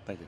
Thank you.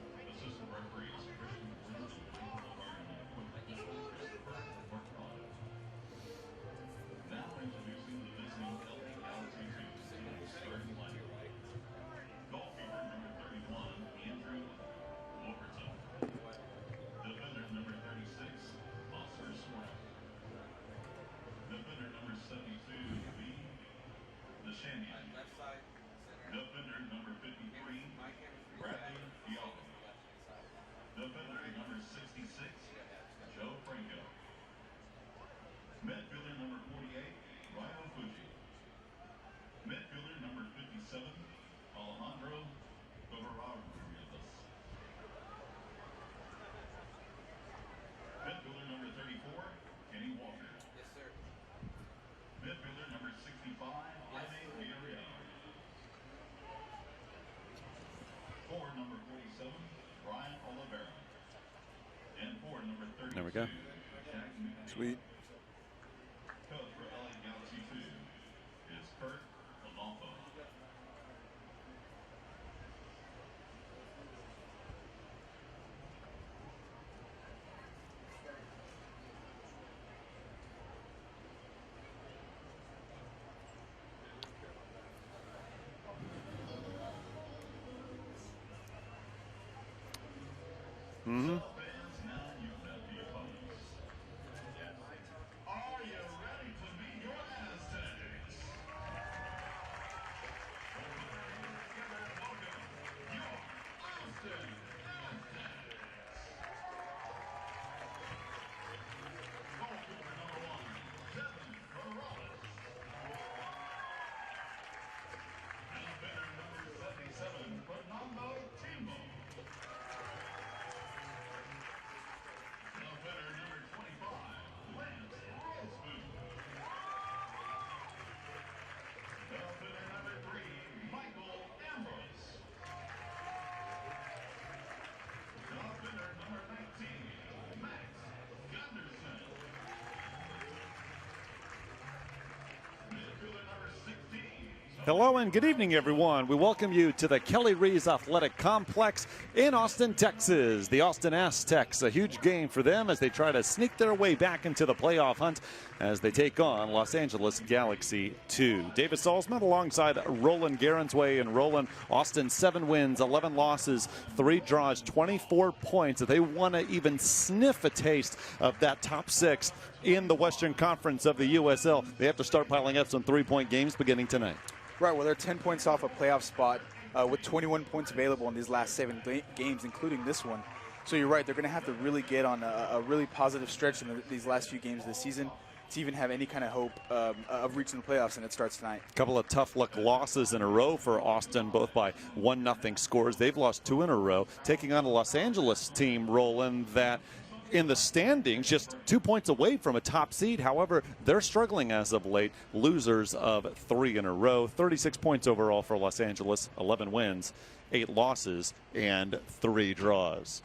There we go. Sweet. Mm-hmm. Are you ready to meet your Aztecs? Welcome, your Austin Aztecs. Goalkeeper number 1, Devin Morales. Defender number 77, Fernando Timbo. Defender number 25, Lance Roseboom. Defender number 3, Michael Ambrose. Defender number 19, Max Gunderson. Midfielder number 16. Hello and good evening, everyone. We welcome you to the Kelly Rees Athletic Complex in Austin, Texas. The Austin Aztecs, a huge game for them as they try to sneak their way back into the playoff hunt as they take on Los Angeles Galaxy 2. David Salzman alongside Roland Garensway. And Roland, Austin 7 wins, 11 losses, 3 draws, 24 points. If they want to even sniff a taste of that top 6 in the Western Conference of the USL, they have to start piling up some 3-point games beginning tonight. Right, well, they're 10 points off a playoff spot with 21 points available in these last 7 games, including this one. So you're right, they're going to have to really get on a really positive stretch in these last few games of the season to even have any kind of hope of reaching the playoffs, and it starts tonight. A couple of tough luck losses in a row for Austin, both by 1-0 scores. They've lost 2 in a row, taking on a Los Angeles team, Roland, that in the standings, just 2 points away from a top seed. However, they're struggling as of late, losers of 3 in a row. 36 points overall for Los Angeles, 11 wins, 8 losses, and 3 draws.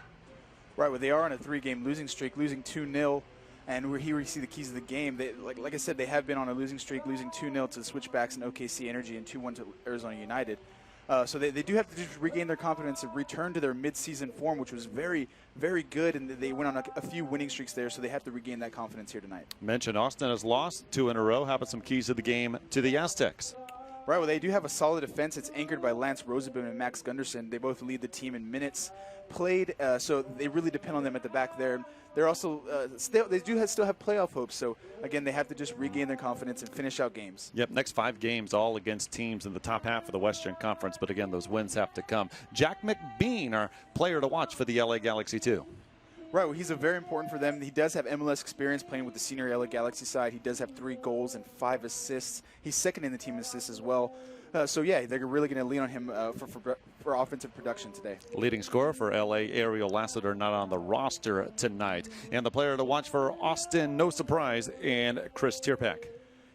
Right, well, they are on a 3-game losing streak, losing 2-0. And we're here, we see the keys of the game. They, like I said, they have been on a losing streak, losing 2-0 to the Switchbacks and OKC Energy and 2-1 to Arizona United. So they do have to just regain their confidence and return to their mid-season form, which was very, very good, and they went on a few winning streaks there, so they have to regain that confidence here tonight. Mentioned Austin has lost 2 in a row. How about some keys of the game to the Aztecs? Right, well, they do have a solid defense. It's anchored by Lance Roseboom and Max Gunderson. They both lead the team in minutes played, so they really depend on them at the back there. They're also still have playoff hopes, so again, they have to just regain their confidence and finish out games. Yep, next 5 games all against teams in the top half of the Western Conference, but again, those wins have to come. Jack McBean, our player to watch for the LA Galaxy 2. Right, well, he's very important for them. He does have MLS experience playing with the senior LA Galaxy side. He does have 3 goals and 5 assists. He's second in the team assists as well. So, yeah, they're really going to lean on him for offensive production today. Leading scorer for LA, Ariel Lassiter, not on the roster tonight. And the player to watch for Austin, no surprise, and Chris Tierpak.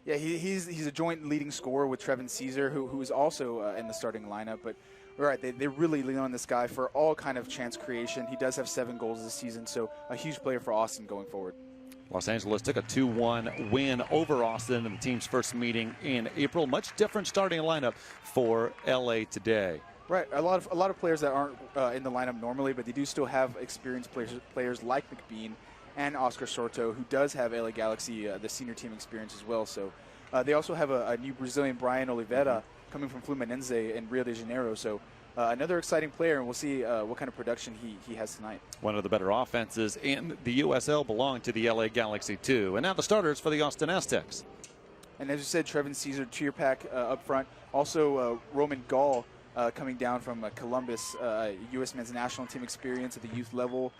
Yeah, he's a joint leading scorer with Trevin Caesar, who is also in the starting lineup. But, all right, they really lean on this guy for all kind of chance creation. He does have 7 goals this season, so a huge player for Austin going forward. Los Angeles took a 2-1 win over Austin in the team's first meeting in April. Much different starting lineup for LA today. Right, a lot of players that aren't in the lineup normally, but they do still have experienced players like McBean and Oscar Sorto, who does have LA Galaxy, the senior team experience as well. So they also have a new Brazilian, Brian Oliveira, coming from Fluminense in Rio de Janeiro. So another exciting player, and we'll see what kind of production he has tonight. One of the better offenses in the USL belong to the LA Galaxy too. And now the starters for the Austin Aztecs. And as you said, Trevin Caesar, Tierpak up front. Also Roman Gall coming down from Columbus, U.S. men's national team experience at the youth level.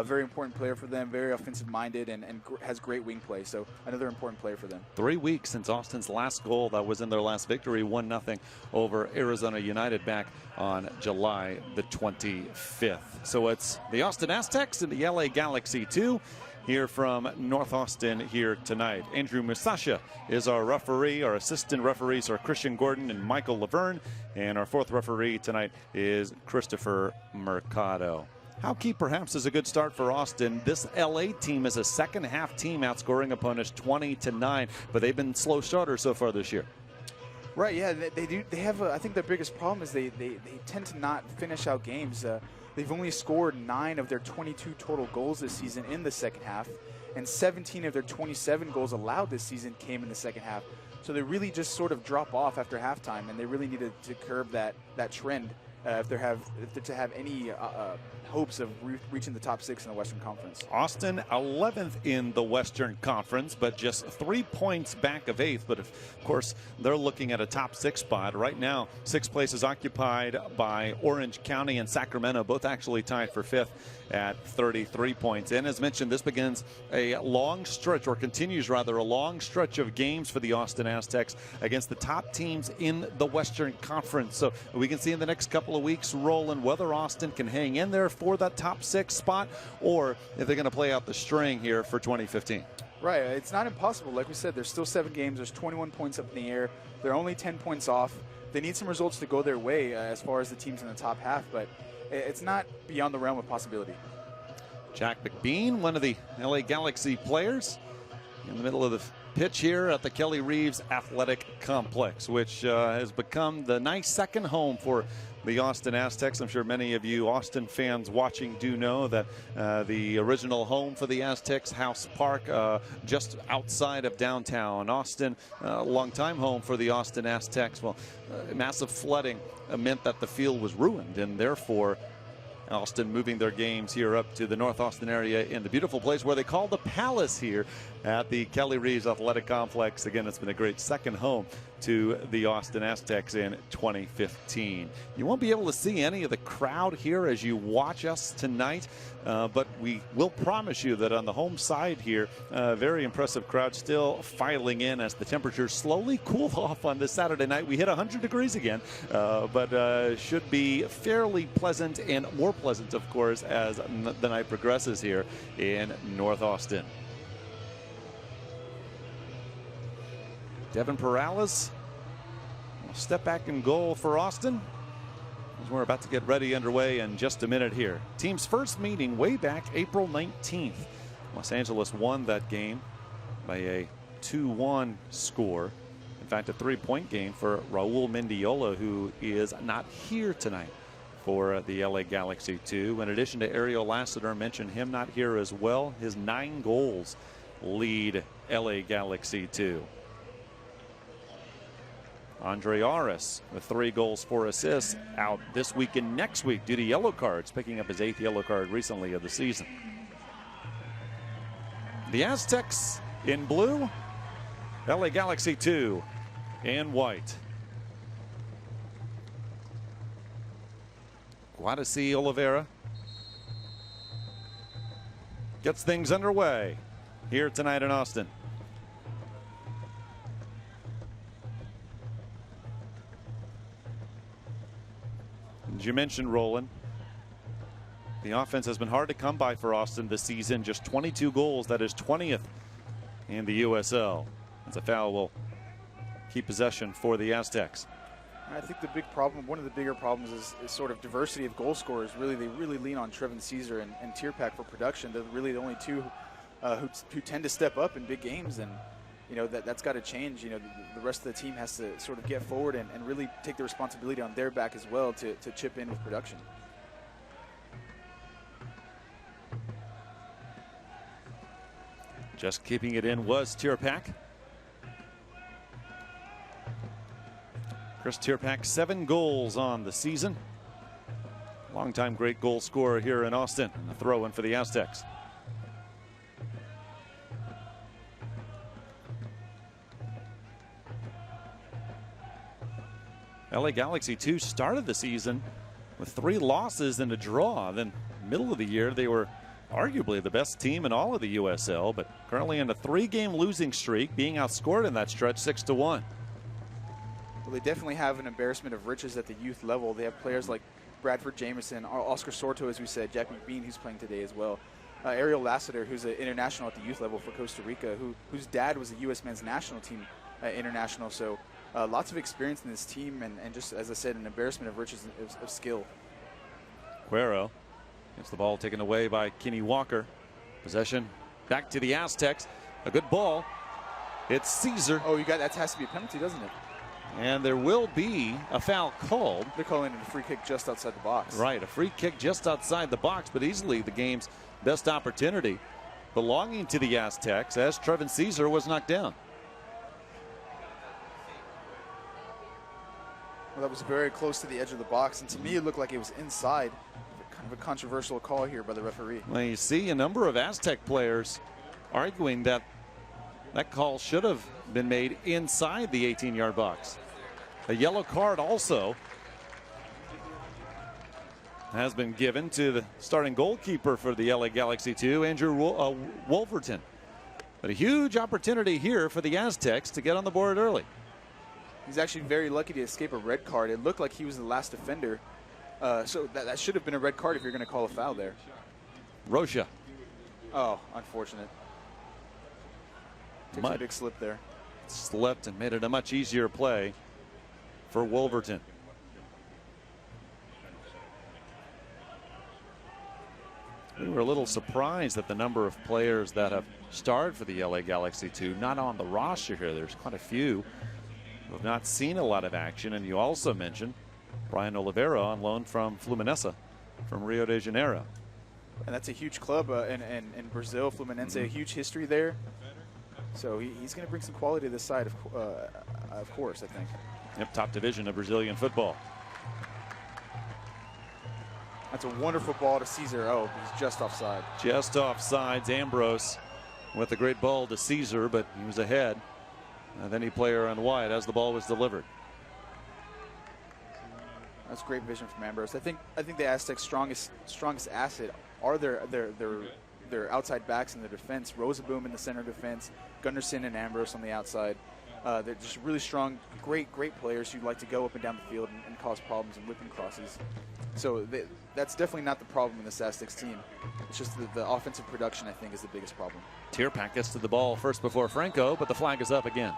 Very important player for them, very offensive-minded, and has great wing play. So another important player for them. 3 weeks since Austin's last goal. That was in their last victory, 1-0 over Arizona United back on July the 25th. So it's the Austin Aztecs and the LA Galaxy 2. Here from North Austin here tonight. Andrew Musasha is our referee. Our assistant referees are Christian Gordon and Michael Laverne. And our fourth referee tonight is Christopher Mercado. How key perhaps is a good start for Austin. This LA team is a second half team outscoring opponents 20-9, but they've been slow starters so far this year. Right, yeah, they do. They have, I think their biggest problem is they tend to not finish out games. They've only scored 9 of their 22 total goals this season in the second half, and 17 of their 27 goals allowed this season came in the second half. So they really just sort of drop off after halftime, and they really need to curb that trend if they're to have any hopes of reaching the top 6 in the Western Conference. Austin 11th in the Western Conference, but just 3 points back of 8th. But of course, they're looking at a top 6 spot right now. 6th place is occupied by Orange County and Sacramento, both actually tied for 5th at 33 points. And as mentioned, this begins a long stretch, or continues rather, a long stretch of games for the Austin Aztecs against the top teams in the Western Conference. So we can see in the next couple of weeks, Roland, whether Austin can hang in there for that top 6 spot, or if they're going to play out the string here for 2015. Right, it's not impossible. Like we said, there's still 7 games. There's 21 points up in the air. They're only 10 points off. They need some results to go their way as far as the teams in the top half, but it's not beyond the realm of possibility. Jack McBean, one of the LA Galaxy players, in the middle of the pitch here at the Kelly Reeves Athletic Complex, which has become the nice second home for the Austin Aztecs. I'm sure many of you Austin fans watching do know that the original home for the Aztecs, House Park, just outside of downtown Austin, longtime home for the Austin Aztecs. Well, massive flooding meant that the field was ruined, and therefore Austin moving their games here up to the North Austin area in the beautiful place where they call the Palace here at the Kelly Reeves Athletic Complex. Again, it's been a great second home to the Austin Aztecs in 2015. You won't be able to see any of the crowd here as you watch us tonight, but we will promise you that on the home side here, very impressive crowd still filing in as the temperatures slowly cool off on this Saturday night. We hit 100 degrees again, but should be fairly pleasant, and more pleasant, of course, as the night progresses here in North Austin. Devin Perales will step back in goal for Austin as we're about to get ready underway in just a minute here. Team's first meeting way back April 19th. Los Angeles won that game by a 2-1 score. In fact, a 3-point game for Raul Mendiola, who is not here tonight for the LA Galaxy 2. In addition to Ariel Lassiter, mentioned him not here as well. His 9 goals lead LA Galaxy 2. Andre Aris with 3 goals, 4 assists, out this week and next week due to yellow cards, picking up his 8th yellow card recently of the season. The Aztecs in blue, LA Galaxy 2 in white. Guadalupe Oliveira gets things underway here tonight in Austin. As you mentioned, Roland, the offense has been hard to come by for Austin this season. Just 22 goals. That is 20th in the USL. As a foul will keep possession for the Aztecs. I think the big problem, one of the bigger problems, is sort of diversity of goal scorers. Really, they really lean on Trevin Caesar and Tierpak for production. They're really the only two who tend to step up in big games. And that's got to change. The rest of the team has to sort of get forward and really take the responsibility on their back as well to chip in with production. Just keeping it in was Tierpak. Chris Tierpak, 7 goals on the season. Longtime great goal scorer here in Austin. And a throw in for the Aztecs. LA Galaxy 2 started the season with 3 losses and a draw. Then middle of the year they were arguably the best team in all of the USL, but currently in a 3-game losing streak, being outscored in that stretch 6-1. Well, they definitely have an embarrassment of riches at the youth level. They have players like Bradford Jameson, Oscar Sorto, as we said, Jack McBean, who's playing today as well. Ariel Lassiter, who's an international at the youth level for Costa Rica, whose dad was a U.S. men's national team international. So lots of experience in this team, and just, as I said, an embarrassment of riches of skill. Cuero gets the ball taken away by Kenny Walker. Possession back to the Aztecs. A good ball. It's Caesar. Oh, that has to be a penalty, doesn't it? And there will be a foul called. They're calling it a free kick just outside the box. Right, a free kick just outside the box, but easily the game's best opportunity belonging to the Aztecs as Trevin Caesar was knocked down. Well, that was very close to the edge of the box, and to me it looked like it was inside. Kind of a controversial call here by the referee. Well, you see a number of Aztec players arguing that call should have been made inside the 18-yard box. A yellow card also has been given to the starting goalkeeper for the LA Galaxy 2, Andrew Wolverton. But a huge opportunity here for the Aztecs to get on the board early. He's actually very lucky to escape a red card. It looked like he was the last offender. So that should have been a red card if you're going to call a foul there. Rocha. Oh, unfortunate. Takes a big slip there. Slipped and made it a much easier play for Wolverton. We were a little surprised at the number of players that have starred for the LA Galaxy 2. Not on the roster here. There's quite a few who have not seen a lot of action. And you also mentioned Brian Oliveira on loan from Fluminense from Rio de Janeiro. And that's a huge club in Brazil, Fluminense, a huge history there. So he's going to bring some quality to this side, of course, I think. Yep, top division of Brazilian football. That's a wonderful ball to Caesar. Oh, he's just offside. Just offsides. Ambrose with a great ball to Caesar, but he was ahead. And then he player on wide as the ball was delivered. That's great vision from Ambrose. I think the Aztecs' strongest asset are their outside backs in the defense. Rosaboom in the center defense, Gunnarsson and Ambrose on the outside. They're just really strong, great players who like to go up and down the field and cause problems and whipping crosses. So that's definitely not the problem in this Aztecs team. It's just the offensive production, I think, is the biggest problem. Tierpak gets to the ball first before Franco, but the flag is up again.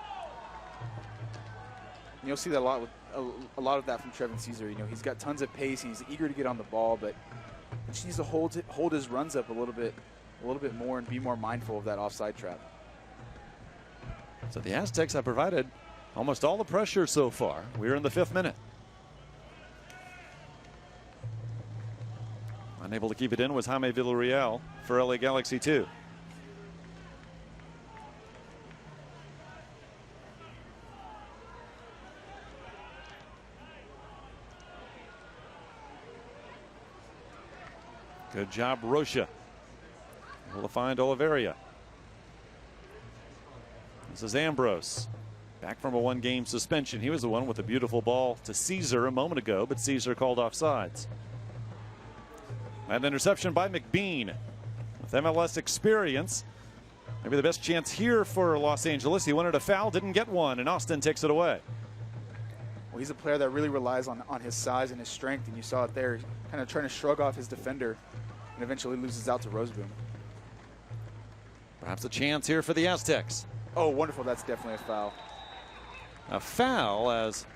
And you'll see that a lot of that from Trevin Caesar. He's got tons of pace. He's eager to get on the ball, but he just needs to hold his runs up a little bit more and be more mindful of that offside trap. So the Aztecs have provided almost all the pressure so far. We're in the 5th minute. Unable to keep it in was Jaime Villarreal for LA Galaxy 2. Good job, Rocha. Able to find Oliveira. This is Ambrose. Back from a 1-game suspension. He was the one with a beautiful ball to Caesar a moment ago, but Caesar called offsides. An interception by McBean. With MLS experience, maybe the best chance here for Los Angeles. He wanted a foul, didn't get one, and Austin takes it away. Well, he's a player that really relies on his size and his strength, and you saw it there, kind of trying to shrug off his defender and eventually loses out to Rosaboom. Perhaps a chance here for the Aztecs. Oh, wonderful. That's definitely a foul. A foul as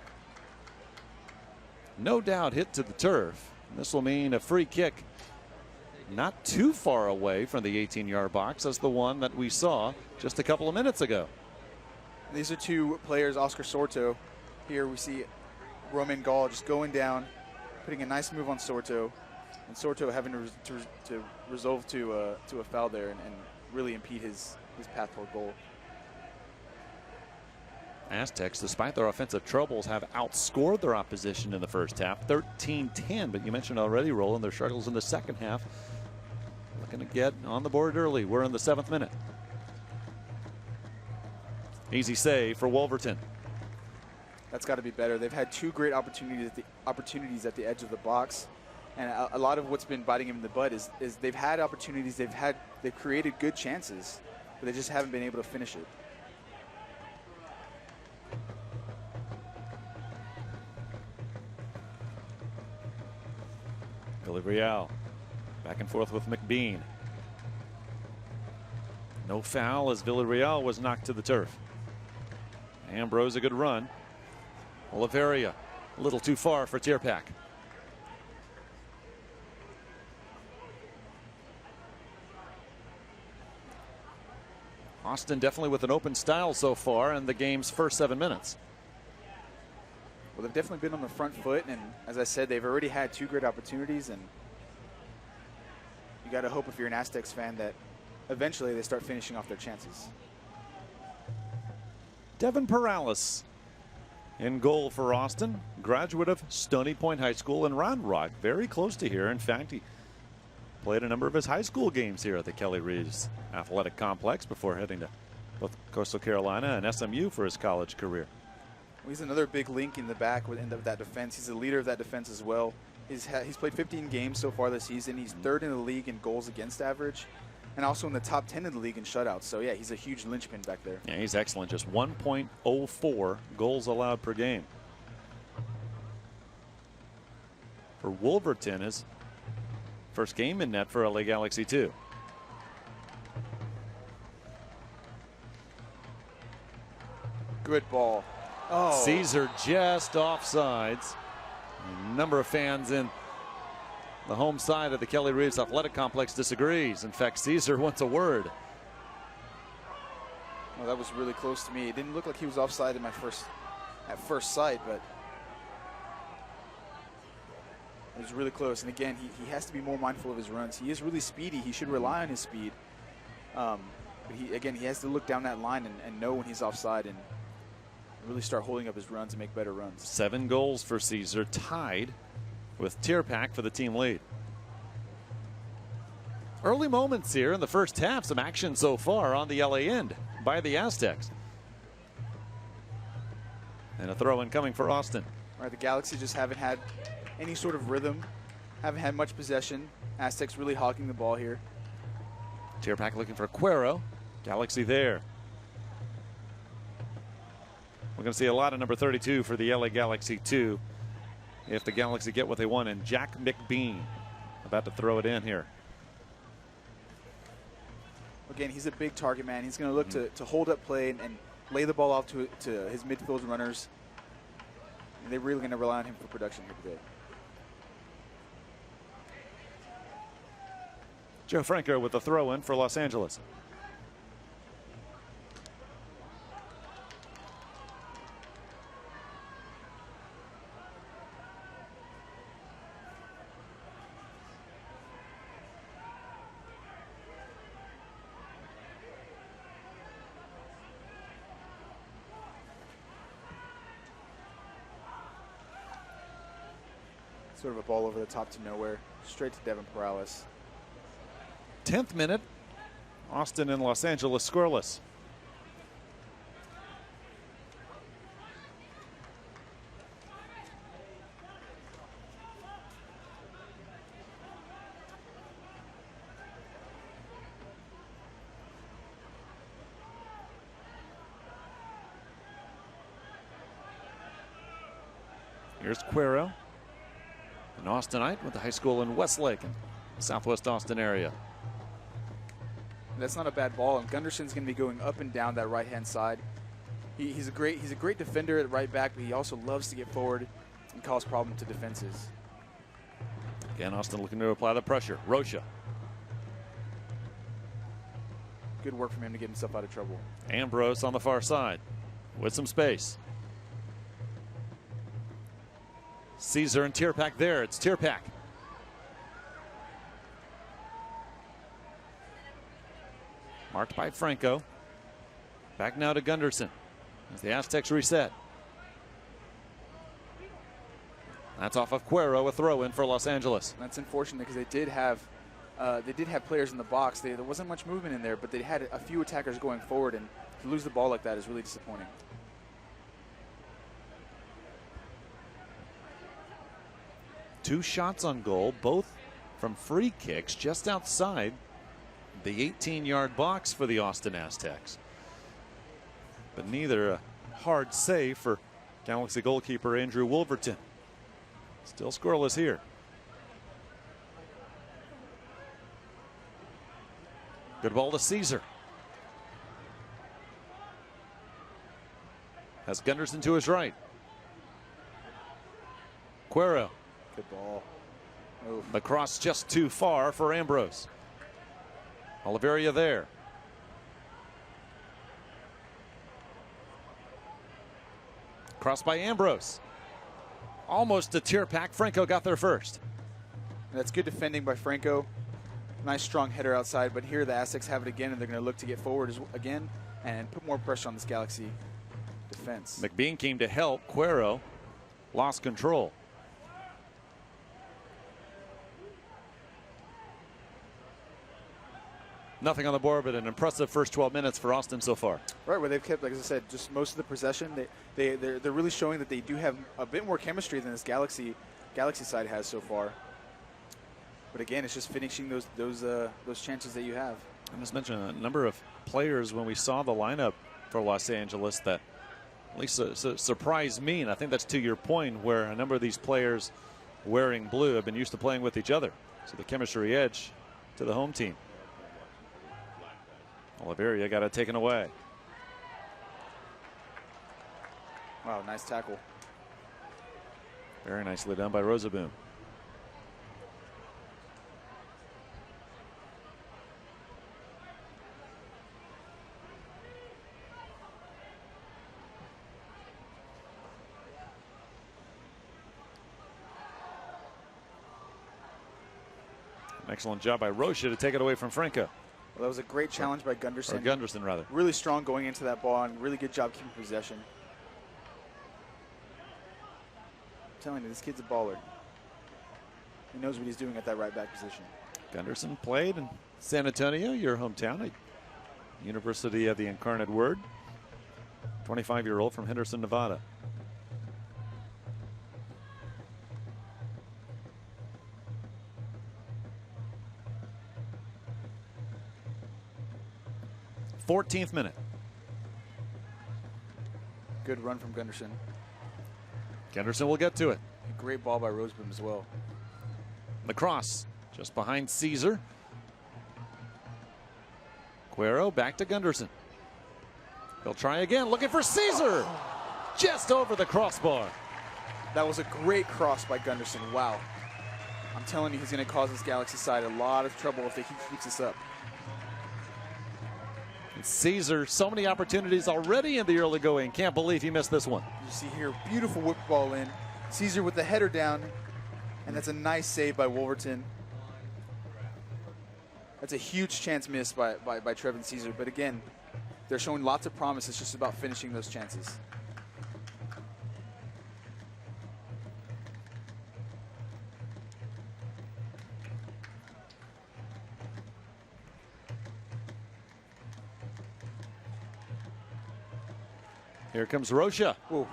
no doubt hit to the turf. This will mean a free kick not too far away from the 18-yard box as the one that we saw just a couple of minutes ago. These are two players, Oscar Sorto. Here we see Roman Gall just going down, putting a nice move on Sorto, and Sorto having to resolve to a foul there and really impede his path toward goal. Aztecs, despite their offensive troubles, have outscored their opposition in the first half, 13-10. But you mentioned already, Roland, their struggles in the second half. Looking to get on the board early. We're in the 7th minute. Easy save for Wolverton. That's got to be better. They've had two great opportunities at the edge of the box, and a lot of what's been biting him in the butt is they've had opportunities. They've created good chances, but they just haven't been able to finish it. Villarreal back and forth with McBean. No foul as Villarreal was knocked to the turf. Ambrose, a good run. Oliveria, a little too far for Tierpak. Austin definitely with an open style so far in the game's first 7 minutes. Well, they've definitely been on the front foot, and as I said, they've already had two great opportunities, and you got to hope if you're an Aztecs fan that eventually they start finishing off their chances. Devin Perales in goal for Austin, graduate of Stony Point High School in Round Rock, very close to here. In fact, he played a number of his high school games here at the Kelly Reeves Athletic Complex before heading to both Coastal Carolina and SMU for his college career. He's another big link in the back with that defense. He's the leader of that defense as well. He's played 15 games so far this season. He's 3rd in the league in goals against average, and also in the top 10 in the league in shutouts. So yeah, he's a huge linchpin back there. Yeah, he's excellent. Just 1.04 goals allowed per game. For Wolverton, his first game in net for LA Galaxy 2. Good ball. Oh. Caesar just offsides. A number of fans in the home side of the Kelly Reeves Athletic Complex disagrees. In fact, Caesar wants a word. Well, that was really close to me. It didn't look like he was offside at first sight, but it was really close. And again, he has to be more mindful of his runs. He is really speedy. He should rely on his speed. But he has to look down that line and know when he's offside and really start holding up his runs and make better runs. 7 goals for Caesar, tied with Tierpak for the team lead. Early moments here in the first half. Some action so far on the LA end by the Aztecs. And a throw-in coming for Austin. All right, the Galaxy just haven't had any sort of rhythm, haven't had much possession. Aztecs really hogging the ball here. Tierpak looking for Cuero. Galaxy there. We're going to see a lot of number 32 for the LA Galaxy 2 if the Galaxy get what they want. And Jack McBean about to throw it in here. Again, he's a big target man. He's going to look to hold up play and lay the ball off to his midfield runners. And they're really going to rely on him for production here today. Joe Franco with the throw-in for Los Angeles. Sort of a ball over the top to nowhere, straight to Devin Perales. 10th minute, Austin and Los Angeles scoreless. Here's Cuero, an Austinite with the high school in Westlake in the southwest Austin area. That's not a bad ball, and Gunderson's going to be going up and down that right-hand side. He's a great defender at right back, but he also loves to get forward and cause problems to defenses. Again, Austin looking to apply the pressure. Rocha. Good work from him to get himself out of trouble. Ambrose on the far side. with some space. Caesar and Tierpak there. It's Tierpak. Marked by Franco. Back now to Gunderson as the Aztecs reset. That's off of Cuero, a throw in for Los Angeles. That's unfortunate because they did have players in the box. There wasn't much movement in there, but they had a few attackers going forward, and to lose the ball like that is really disappointing. Two shots on goal, both from free kicks just outside the 18-yard box for the Austin Aztecs. But neither a hard save for Galaxy goalkeeper Andrew Wolverton. Still scoreless here. Good ball to Caesar. Has Gunderson to his right. Cuero. Good ball. Oof. The cross just too far for Ambrose. Oliveria there. Cross by Ambrose. Almost to Tierpak. Franco got there first. That's good defending by Franco. Nice strong header outside, but here the Aztecs have it again, and they're going to look to get forward again and put more pressure on this Galaxy defense. McBean came to help. Cuero lost control. Nothing on the board, but an impressive first 12 minutes for Austin so far. Right, where they've kept, like I said, just most of the possession. They're really showing that they do have a bit more chemistry than this Galaxy side has so far. But again, it's just finishing those chances that you have. I just mentioned a number of players when we saw the lineup for Los Angeles that at least surprised me, and I think that's to your point, where a number of these players wearing blue have been used to playing with each other. So the chemistry edge to the home team. Oliveria got it taken away. Wow, nice tackle. Very nicely done by Rosaboom. An excellent job by Rocha to take it away from Franco. Well, that was a great challenge by Gunderson. Or Gunderson, rather. Really strong going into that ball, and really good job keeping possession. I'm telling you, this kid's a baller. He knows what he's doing at that right back position. Gunderson played in San Antonio, your hometown, University of the Incarnate Word. 25-year-old from Henderson, Nevada. Fourteenth minute. Good run from Gunderson. Gunderson will get to it. A great ball by Rosaboom as well. The cross just behind Caesar. Cuero back to Gunderson. He'll try again, looking for Caesar. Just over the crossbar. That was a great cross by Gunderson. Wow. I'm telling you, he's going to cause this Galaxy side a lot of trouble if he keeps this up. Caesar, so many opportunities already in the early going. Can't believe he missed this one. You see here, beautiful whip ball in. Caesar with the header down, and that's a nice save by Wolverton. That's a huge chance missed by Trevin Caesar. But again, they're showing lots of promise. It's just about finishing those chances. Here comes Rocha. Ooh.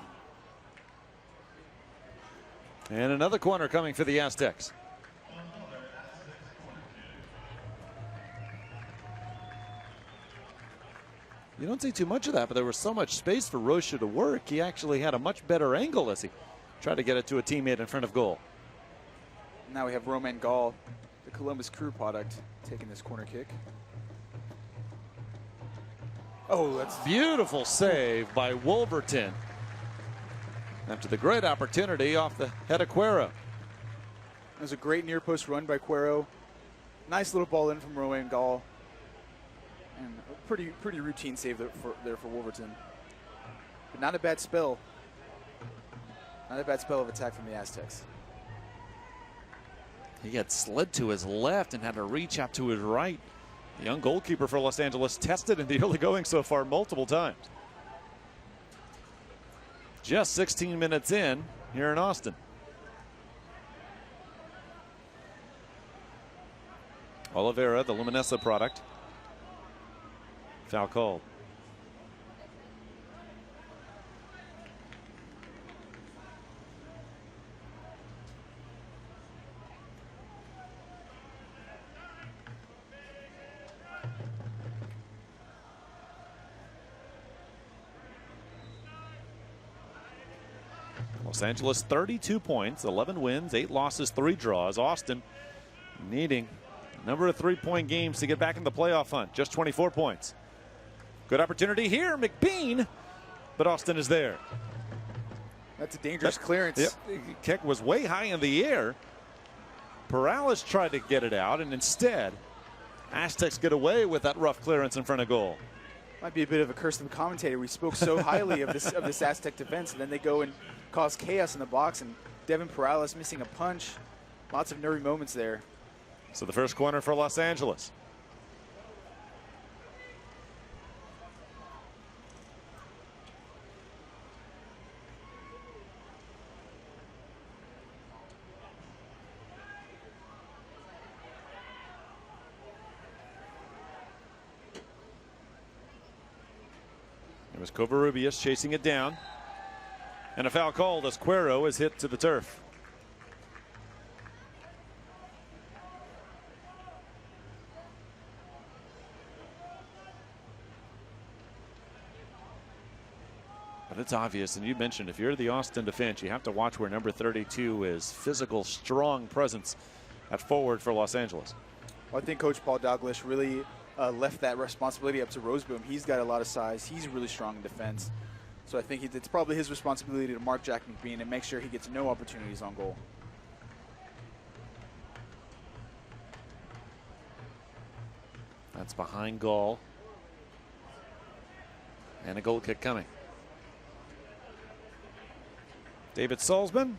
And another corner coming for the Aztecs. You don't see too much of that, but there was so much space for Rocha to work. He actually had a much better angle as he tried to get it to a teammate in front of goal. Now we have Romain Gall, the Columbus Crew product, taking this corner kick. Oh, that's beautiful save by Wolverton. After the great opportunity off the head of Cuero. It was a great near post run by Cuero. Nice little ball in from Romain Gall. And a pretty routine save there for Wolverton. But not a bad spell. Not a bad spell of attack from the Aztecs. He had slid to his left and had to reach out to his right. The young goalkeeper for Los Angeles tested in the early going so far multiple times. Just 16 minutes in here in Austin. Oliveira, the Luminesa product. Foul called. Los Angeles 32 points, 11 wins, 8 losses, 3 draws. Austin needing a number of 3-point games to get back in the playoff hunt. Just 24 points. Good opportunity here, McBean, but Austin is there. That's a dangerous clearance. Yep. Kick was way high in the air. Perales tried to get it out, and instead, Aztecs get away with that rough clearance in front of goal. Might be a bit of a curse of the commentator. We spoke so highly of this Aztec defense, and then they go and cause chaos in the box, and Devin Perales missing a punch. Lots of nervy moments there. So the first corner for Los Angeles. It was Covarrubias chasing it down. And a foul called as Cuero is hit to the turf. But it's obvious, and you mentioned if you're the Austin defense, you have to watch where number 32 is. Physical, strong presence at forward for Los Angeles. Well, I think Coach Paul Douglas really left that responsibility up to Roseboom. He's got a lot of size. He's really strong in defense. So I think it's probably his responsibility to mark Jack McBean and make sure he gets no opportunities on goal. That's behind goal. And a goal kick coming. David Salzman,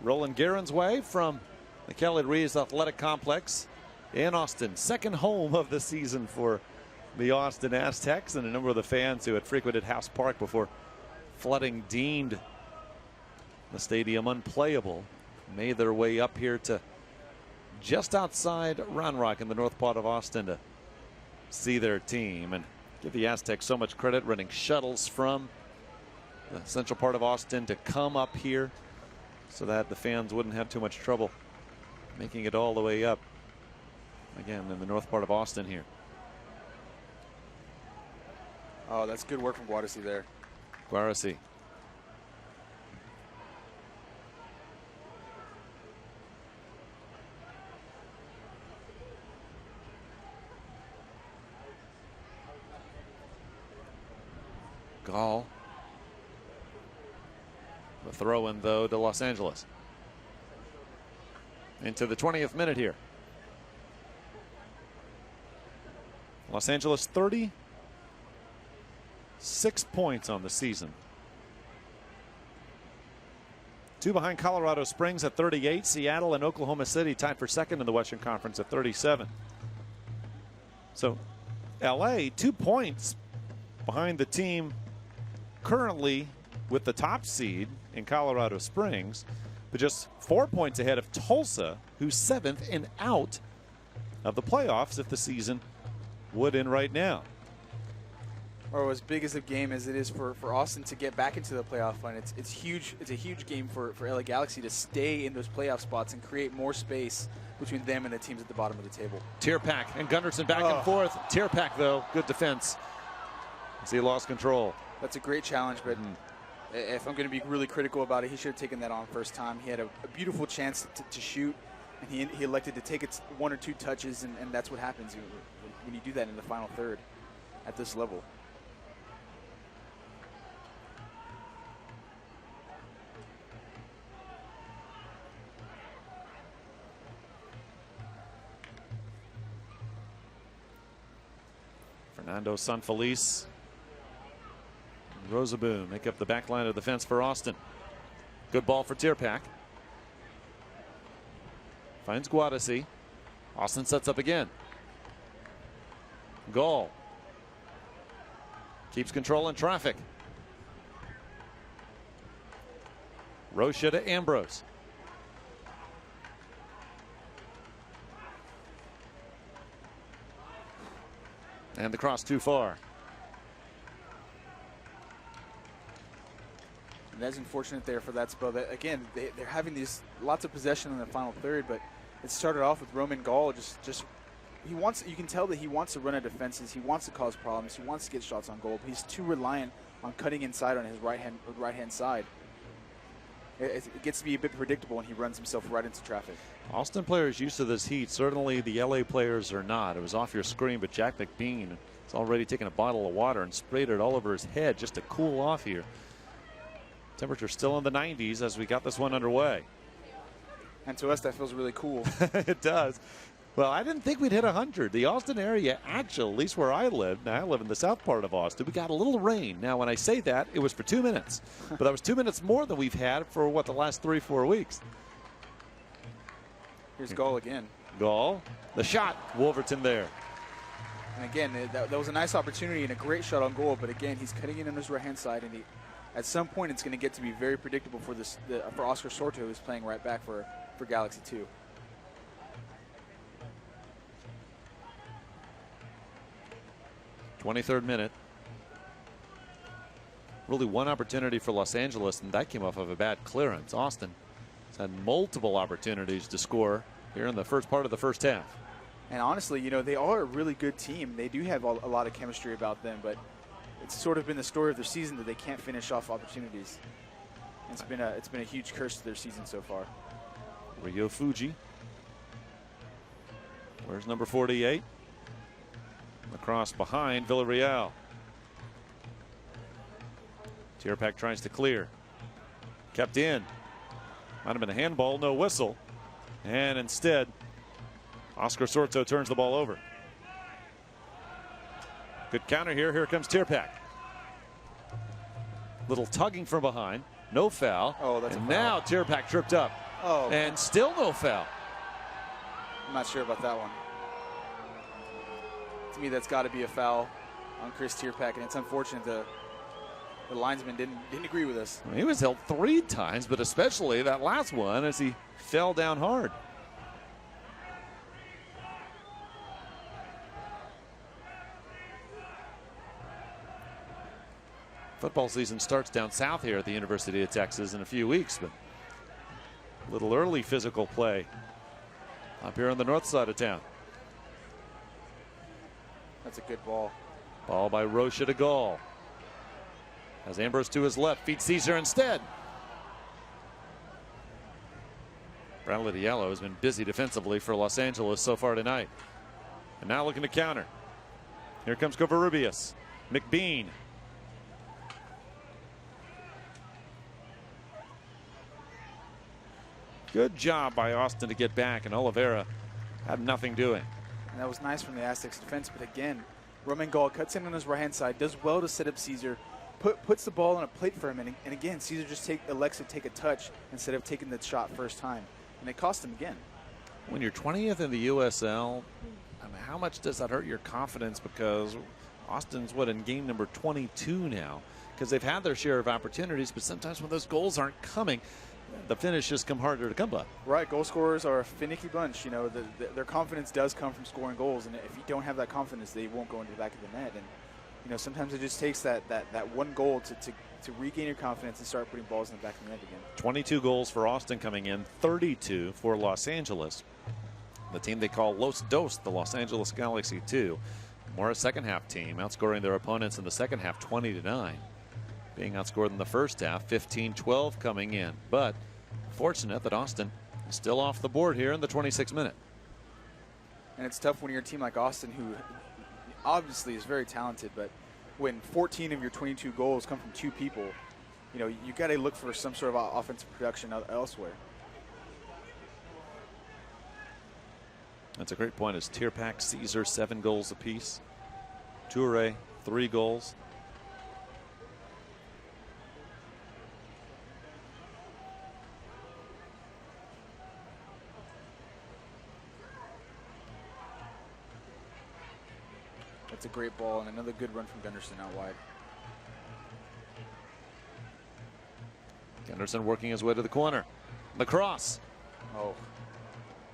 Roland Guerin's way from the Kelly Reeves Athletic Complex in Austin. Second home of the season for the Austin Aztecs, and a number of the fans who had frequented House Park before flooding deemed the stadium unplayable made their way up here to just outside Round Rock in the north part of Austin to see their team and give the Aztecs so much credit, running shuttles from the central part of Austin to come up here so that the fans wouldn't have too much trouble making it all the way up again in the north part of Austin here. Oh, that's good work from Guarasi there. Guarasi. Gall. The throw in, though, to Los Angeles. Into the 20th minute here. Los Angeles 36 points on the season. 2 behind Colorado Springs at 38. Seattle and Oklahoma City tied for second in the Western Conference at 37. So LA 2 points behind the team currently with the top seed in Colorado Springs, but just 4 points ahead of Tulsa, who's 7th and out of the playoffs if the season would end right now. Or as big as a game as it is for Austin to get back into the playoff hunt, it's huge. It's a huge game for LA Galaxy to stay in those playoff spots and create more space between them and the teams at the bottom of the table. Tierpak and Gunnarsson back and forth. Tierpak, though, good defense as he lost control. That's a great challenge, but if I'm going to be really critical about it, he should have taken that on first time. He had a beautiful chance to shoot, and he elected to take it 1 or 2 touches, and that's what happens when you do that in the final third at this level. Fernando Sanfeliz Rosaboom make up the back line of the fence for Austin. Good ball for Tierpak. Finds Guadasi. Austin sets up again. Gall keeps control in traffic. Rocha to Ambrose. And the cross too far. And that's unfortunate there for that spell. That, again, they're having these lots of possession in the final third, but it started off with Roman Gall just he wants. You can tell that he wants to run at defenses. He wants to cause problems. He wants to get shots on goal. But he's too reliant on cutting inside on his right hand side. It gets to be a bit predictable when he runs himself right into traffic. Austin players used to this heat. Certainly the LA players are not. It was off your screen, but Jack McBean has already taken a bottle of water and sprayed it all over his head just to cool off here. Temperature still in the 90s as we got this one underway. And to us, that feels really cool. It does. Well, I didn't think we'd hit 100. The Austin area, actually, at least where I live, now I live in the south part of Austin, we got a little rain. Now, when I say that, it was for 2 minutes. But that was 2 minutes more than we've had for, what, the last 3-4 weeks. Here's Gall again. Gall, the shot, Wolverton there. And again, that was a nice opportunity and a great shot on goal. But again, he's cutting in on his right-hand side, and at some point, it's going to get to be very predictable for Oscar Sorto, who's playing right back for Galaxy 2. '23rd minute. Really one opportunity for Los Angeles, and that came off of a bad clearance. Austin has had multiple opportunities to score here in the first part of the first half. And honestly, you know, they are a really good team. They do have a lot of chemistry about them, but it's sort of been the story of their season that they can't finish off opportunities. It's been a huge curse to their season so far. Ryo Fuji. Where's number 48? Across behind Villarreal. Tierpak tries to clear. Kept in. Might have been a handball, no whistle. And instead, Oscar Sorto turns the ball over. Good counter here. Here comes Tierpak. Little tugging from behind. No foul. Oh, that's and a foul. Now Tierpak tripped up. Oh. And still no foul. I'm not sure about that one. To me, that's got to be a foul on Chris Tierpak, and it's unfortunate the linesman didn't agree with us. He was held 3 times, but especially that last one as he fell down hard. Football season starts down south here at the University of Texas in a few weeks, but a little early physical play up here on the north side of town. That's a good ball. Ball by Rocha to Gall. Has Ambrose to his left, feeds Caesar instead. Bradley Diallo has been busy defensively for Los Angeles so far tonight. And now looking to counter. Here comes Covarrubias. McBean. Good job by Austin to get back, and Oliveira had nothing doing. And that was nice from the Aztecs defense, but again, Roman Gall cuts in on his right-hand side, does well to set up Caesar, puts the ball on a plate for him, and again, Caesar just elects to take a touch instead of taking the shot first time, and it cost him again. When you're 20th in the USL, I mean, how much does that hurt your confidence? Because Austin's in game number 22 now, because they've had their share of opportunities, but sometimes when those goals aren't coming, the finishes come harder to come by. Right, goal scorers are a finicky bunch. You know, their confidence does come from scoring goals, and if you don't have that confidence, they won't go into the back of the net. And you know, sometimes it just takes that one goal to regain your confidence and start putting balls in the back of the net again. 22 goals for Austin coming in, 32 for Los Angeles. The team they call Los Dos, the Los Angeles Galaxy 2. More a second half team, outscoring their opponents in the second half 20-9. Being outscored in the first half, 15-12 coming in. But fortunate that Austin is still off the board here in the 26th minute. And it's tough when you're a team like Austin, who obviously is very talented, but when 14 of your 22 goals come from 2 people, you know, you got to look for some sort of offensive production elsewhere. That's a great point. As Tierpak, Caesar, 7 goals apiece. Toure, 3 goals. That's a great ball and another good run from Gunderson out wide. Gunderson working his way to the corner. The cross. Oh,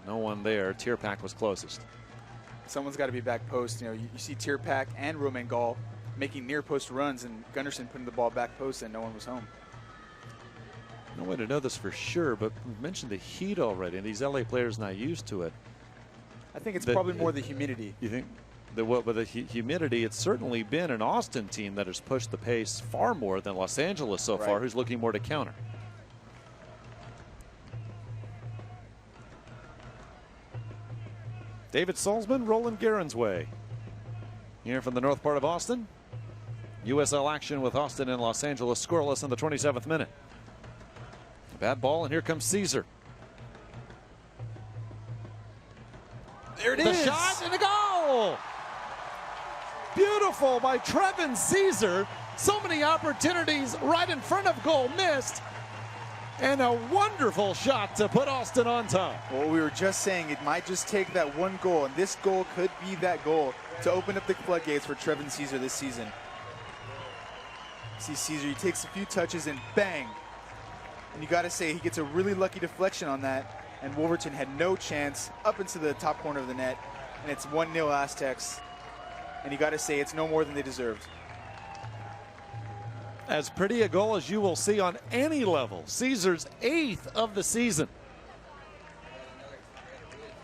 No one there. Tierpak was closest. someone's got to be back post. You know, you see Tierpak and Romain Gall making near post runs, and Gunderson putting the ball back post, and no one was home. No way to know this for sure, but we've mentioned the heat already, and these LA players not used to it. I think it's probably more the humidity. You think that what with the humidity, it's certainly been an Austin team that has pushed the pace far more than Los Angeles so far, who's looking more to counter. David Salzman, Roland Guerin's way. Here from the north part of Austin. USL action with Austin and Los Angeles scoreless in the 27th minute. Bad ball, and here comes Caesar. There it The is. shot and the goal! Beautiful by Trevin Caesar. So many opportunities right in front of goal missed. And a wonderful shot to put Austin on top. Well, we were just saying it might just take that one goal, and this goal could be that goal to open up the floodgates for Trevin Caesar this season. See Caesar, he takes a few touches and bang. And you got to say he gets a really lucky deflection on that, and Wolverton had no chance up into the top corner of the net, and it's 1-0 Aztecs. And you got to say it's no more than they deserved. As pretty a goal as you will see on any level. Caesar's 8th of the season.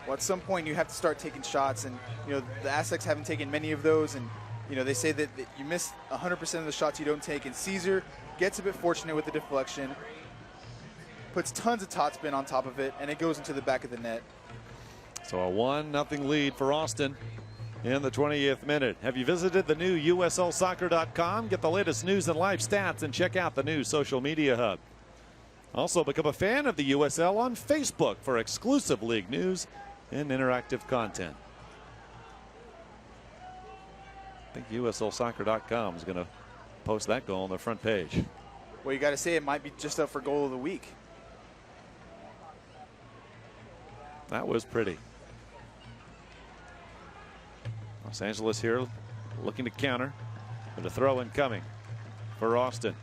Well, at some point you have to start taking shots, and you know the Aztecs haven't taken many of those, and you know they say that you miss 100% of the shots you don't take, and Caesar gets a bit fortunate with the deflection, puts tons of topspin on top of it, and it goes into the back of the net. So a 1-0 lead for Austin in the 20th minute. Have you visited the new USLsoccer.com? Get the latest news and live stats, and check out the new social media hub. Also, become a fan of the USL on Facebook for exclusive league news and interactive content. I think USLsoccer.com is going to post that goal on the front page. Well, you got to say it might be just up for goal of the week. That was pretty. Los Angeles here looking to counter, with a throw in coming for Austin.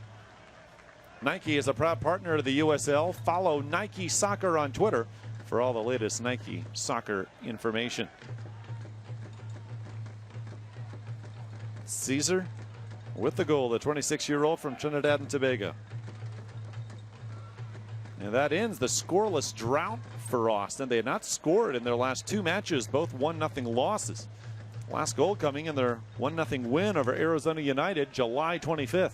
Nike is a proud partner of the USL. Follow Nike Soccer on Twitter for all the latest Nike soccer information. Caesar with the goal, the 26-year-old from Trinidad and Tobago. And that ends the scoreless drought for Austin. They had not scored in their last 2 matches, both 1-0 losses. Last goal coming in their 1-0 win over Arizona United July 25th.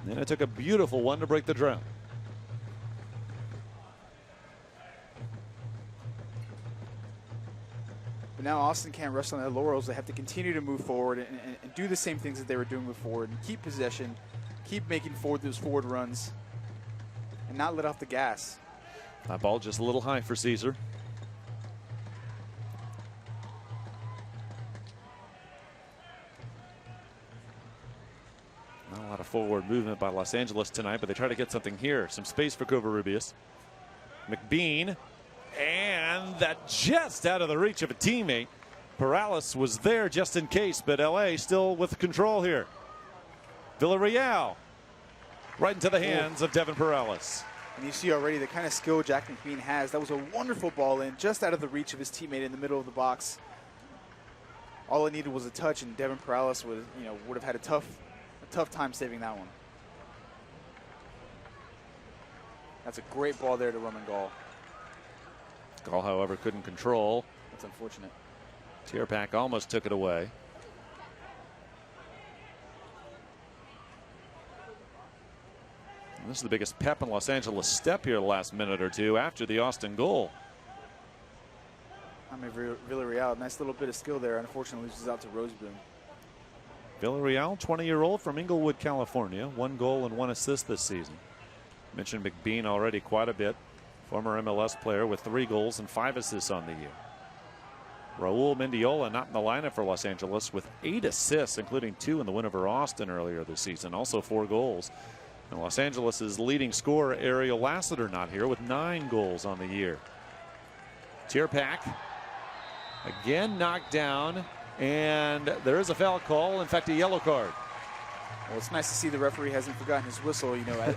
And then it took a beautiful one to break the drought. But now Austin can't rest on their laurels. They have to continue to move forward and do the same things that they were doing before, and keep possession, keep making those forward runs, and not let off the gas. That ball just a little high for Caesar. Not a lot of forward movement by Los Angeles tonight, but they try to get something here. Some space for Covarrubias. McBean, and that just out of the reach of a teammate. Perales was there just in case, but LA still with control here. Villarreal right into the hands of Devin Perales. And you see already the kind of skill Jack McBean has. That was a wonderful ball in, just out of the reach of his teammate in the middle of the box. All it needed was a touch, and Devin Perales would have had a tough time saving that one. That's a great ball there to Romain Gall. Gall, however, couldn't control. That's unfortunate. Tierpak almost took it away. And this is the biggest pep in Los Angeles step here the last minute or two after the Austin goal. I mean, Villarreal, nice little bit of skill there. Unfortunately, loses out to Roseboom. Villarreal, 20-year-old from Inglewood, California. 1 goal and 1 assist this season. Mentioned McBean already quite a bit. Former MLS player with 3 goals and 5 assists on the year. Raul Mendiola not in the lineup for Los Angeles with 8 assists, including 2 in the win over Austin earlier this season. Also 4 goals. And Los Angeles' leading scorer, Ariel Lassiter, not here with 9 goals on the year. Tierpak again knocked down And there is a foul call, in fact, a yellow card. Well, it's nice to see the referee hasn't forgotten his whistle. You know, I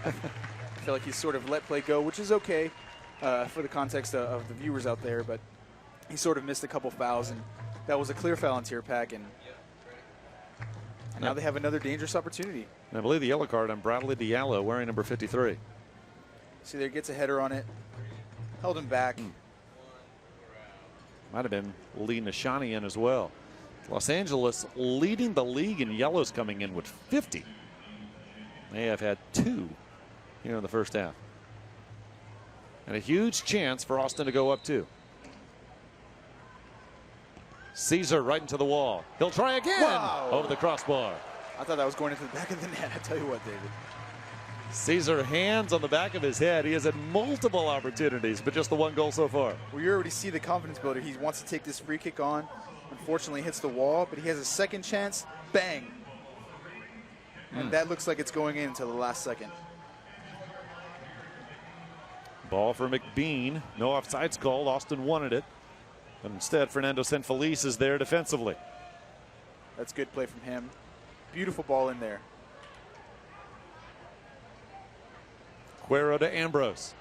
feel like he's sort of let play go, which is okay for the context of the viewers out there. But he sort of missed a couple fouls, and that was a clear foul on Tier Pack. And now they have another dangerous opportunity. And I believe the yellow card on Bradley Diallo, wearing number 53. See there, gets a header on it, held him back. Might have been Lee Nishanian as well. Los Angeles leading the league in yellows, coming in with 50. They have had 2 here in the first half. And a huge chance for Austin to go up 2. Caesar right into the wall. He'll try again. Wow. Over the crossbar. I thought that was going into the back of the net. I tell you what, David. Caesar hands on the back of his head. He has had multiple opportunities, but just the 1 goal so far. Well, you already see the confidence builder. He wants to take this free kick on. Unfortunately, hits the wall, but he has a second chance. Bang. And that looks like it's going in until the last second. Ball for McBean. No offsides called. Austin wanted it. But instead, Fernando Sanfelice is there defensively. That's good play from him. Beautiful ball in there. Cuero to Ambrose.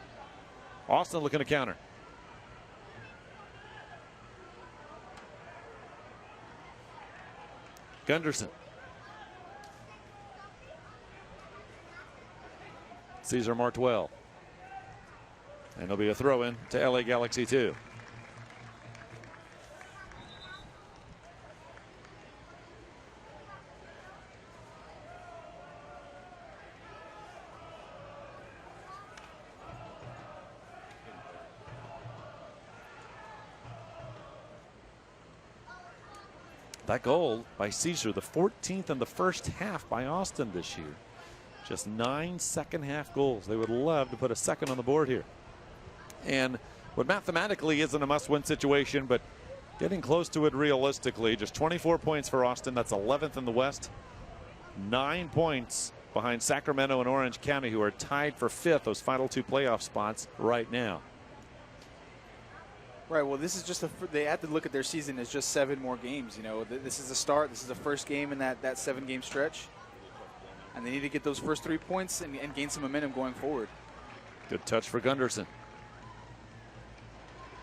Austin looking to counter. Gunderson. Caesar marked well. And it'll be a throw in to LA Galaxy 2. That goal by Caesar, the 14th in the first half by Austin this year. Just 9 second half goals. They would love to put a second on the board here. And what mathematically isn't a must-win situation, but getting close to it realistically. Just 24 points for Austin. That's 11th in the West. 9 points behind Sacramento and Orange County, who are tied for 5th, those final 2 playoff spots right now. Right, well, this is just they have to look at their season as just 7 more games. You know, this is the start. This is the first game in that 7-game stretch. And they need to get those first 3 points and gain some momentum going forward. Good touch for Gunderson.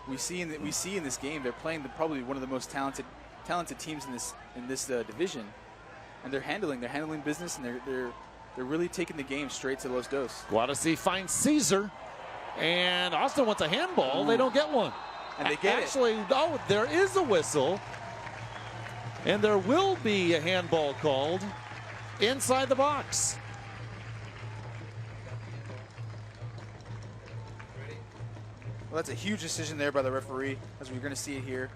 We see in this game they're playing probably one of the most talented teams in this division, and they're handling business, and they're really taking the game straight to Los Dos. Guadassi finds Caesar, and Austin wants a handball. Ooh. They don't get one. And they get Actually, oh, there is a whistle, and there will be a handball called inside the box. Well, that's a huge decision there by the referee, as we're going to see it here.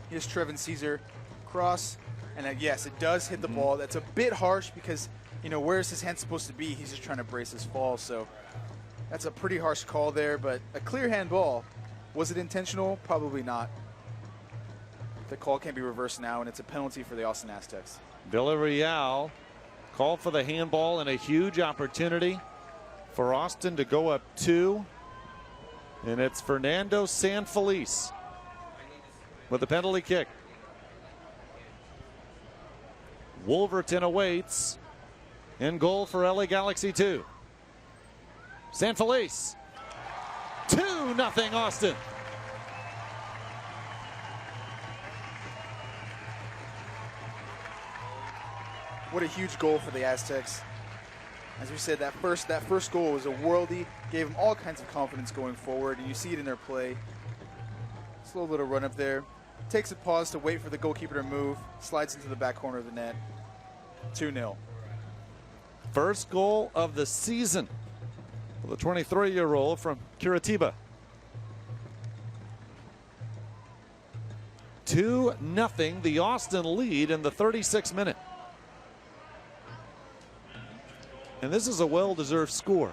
Here's Trevin Caesar, cross, and yes, it does hit the ball. That's a bit harsh because, you know, where is his hand supposed to be? He's just trying to brace his fall, so that's a pretty harsh call there, but a clear handball. Was it intentional? Probably not. The call can't be reversed now, and it's a penalty for the Austin Aztecs. Villarreal called for the handball, and a huge opportunity for Austin to go up 2. And it's Fernando Sanfelice with the penalty kick. Wolverton awaits. In goal for LA Galaxy 2. Sanfelice. 2-0 Austin. What a huge goal for the Aztecs. As we said, that first goal was a worldie, gave them all kinds of confidence going forward, and you see it in their play. Slow little run up there. Takes a pause to wait for the goalkeeper to move, slides into the back corner of the net. 2-0. First goal of the season for the 23-year-old from Curitiba. 2-0, the Austin lead in the 36th minute. And this is a well-deserved score,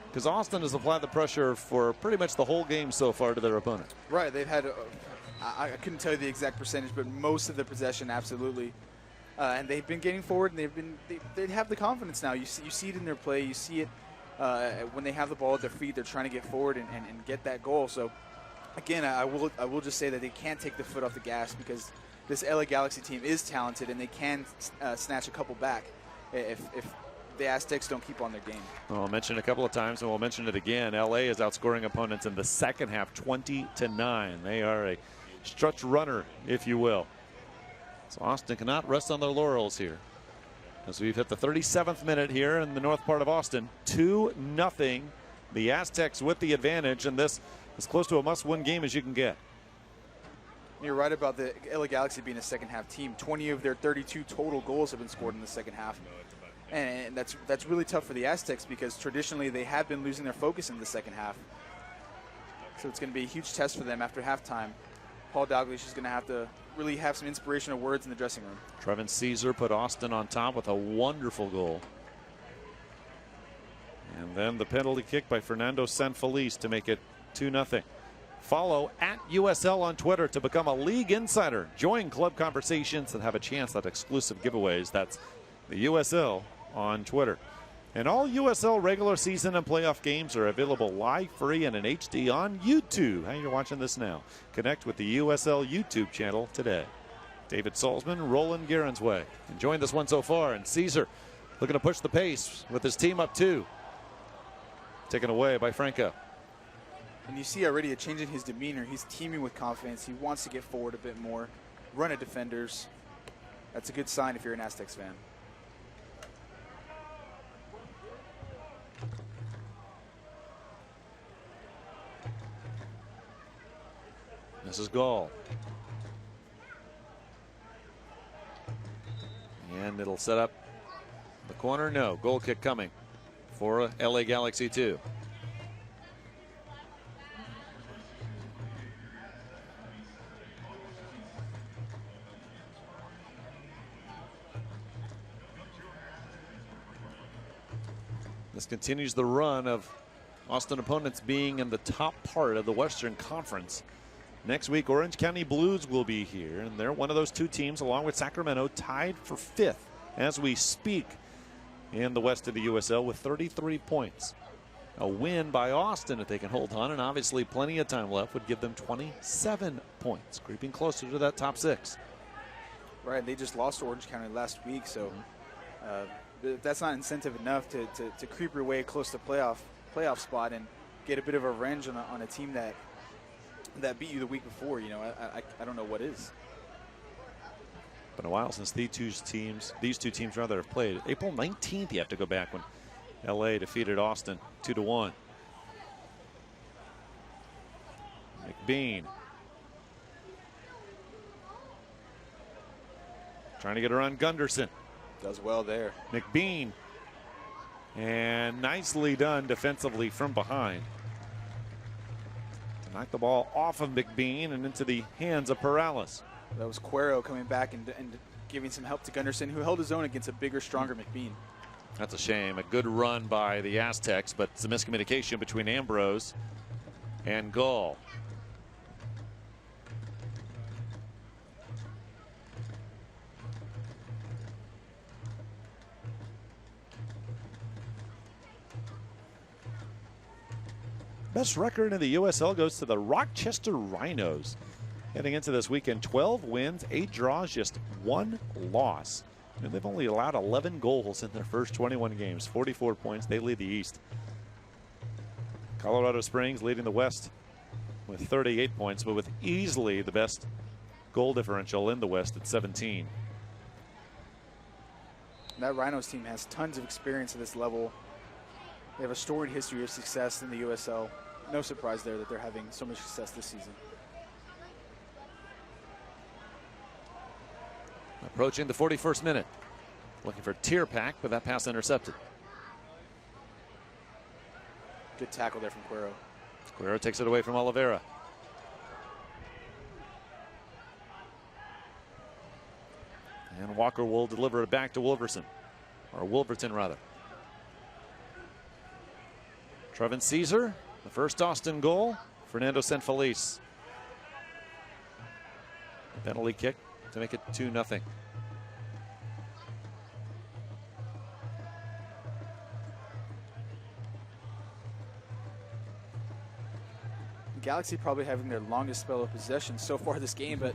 because Austin has applied the pressure for pretty much the whole game so far to their opponent. Right, they've had, I couldn't tell you the exact percentage, but most of the possession, absolutely. And they've been getting forward, and they have the confidence now. You see it in their play. You see it when they have the ball at their feet. They're trying to get forward and get that goal. So, again, I will just say that they can't take the foot off the gas, because this LA Galaxy team is talented, and they can snatch a couple back if the Aztecs don't keep on their game. Well, I'll mention it a couple of times, and we'll mention it again. LA is outscoring opponents in the second half 20-9. They are a stretch runner, if you will. So Austin cannot rest on their laurels here, as we've hit the 37th minute here in the north part of Austin. 2-0. The Aztecs with the advantage, and this is close to a must-win game as you can get. You're right about the LA Galaxy being a second half team. 20 of their 32 total goals have been scored in the second half. And that's really tough for the Aztecs because traditionally they have been losing their focus in the second half. So it's going to be a huge test for them after halftime. Paul Dalglish is going to have to really have some inspirational words in the dressing room. Trevin Caesar put Austin on top with a wonderful goal. And then the penalty kick by Fernando Sanfeliz to make it 2-0. Follow @USL on Twitter to become a league insider. Join club conversations and have a chance at exclusive giveaways. That's the USL on Twitter. And all USL regular season and playoff games are available live, free, and in HD on YouTube. How you're watching this now. Connect with the USL YouTube channel today. David Salzman, Roland Guerin's way. Enjoying this one so far. And Caesar looking to push the pace with his team up 2. Taken away by Franco. And you see already a change in his demeanor. He's teaming with confidence. He wants to get forward a bit more, run at defenders. That's a good sign if you're an Aztecs fan. This is Gall. And it'll set up the corner. No, goal kick coming for LA Galaxy 2. This continues the run of Austin opponents being in the top part of the Western Conference. Next week, Orange County Blues will be here, and they're one of those two teams, along with Sacramento, tied for 5th as we speak in the west of the USL with 33 points. A win by Austin, if they can hold on, and obviously plenty of time left, would give them 27 points, creeping closer to that top 6. Right, they just lost to Orange County last week, so that's not incentive enough to creep your way close to playoff spot and get a bit of a revenge on a team that beat you the week before. You know, I don't know what is. Been a while since these two teams rather have played. April 19th, you have to go back when LA defeated Austin 2-1. McBean trying to get around Gunderson. Does well there. McBean, and nicely done defensively from behind. Knocked the ball off of McBean and into the hands of Perales. That was Cuero coming back and giving some help to Gunderson, who held his own against a bigger, stronger McBean. That's a shame. A good run by the Aztecs, but some miscommunication between Ambrose and Gall. Best record in the USL goes to the Rochester Rhinos. Heading into this weekend, 12 wins, 8 draws, just 1 loss. And they've only allowed 11 goals in their first 21 games, 44 points. They lead the East. Colorado Springs leading the West with 38 points, but with easily the best goal differential in the West at 17. That Rhinos team has tons of experience at this level. They have a storied history of success in the USL. No surprise there that they're having so much success this season. Approaching the 41st minute. Looking for Tierpak, but that pass intercepted. Good tackle there from Cuero. Cuero takes it away from Oliveira. And Walker will deliver it back to Wolverton, or Wolverton rather. Trevin Caesar, the first Austin goal. Fernando Sanfeliz. Penalty kick to make it 2-0. Galaxy probably having their longest spell of possession so far this game, but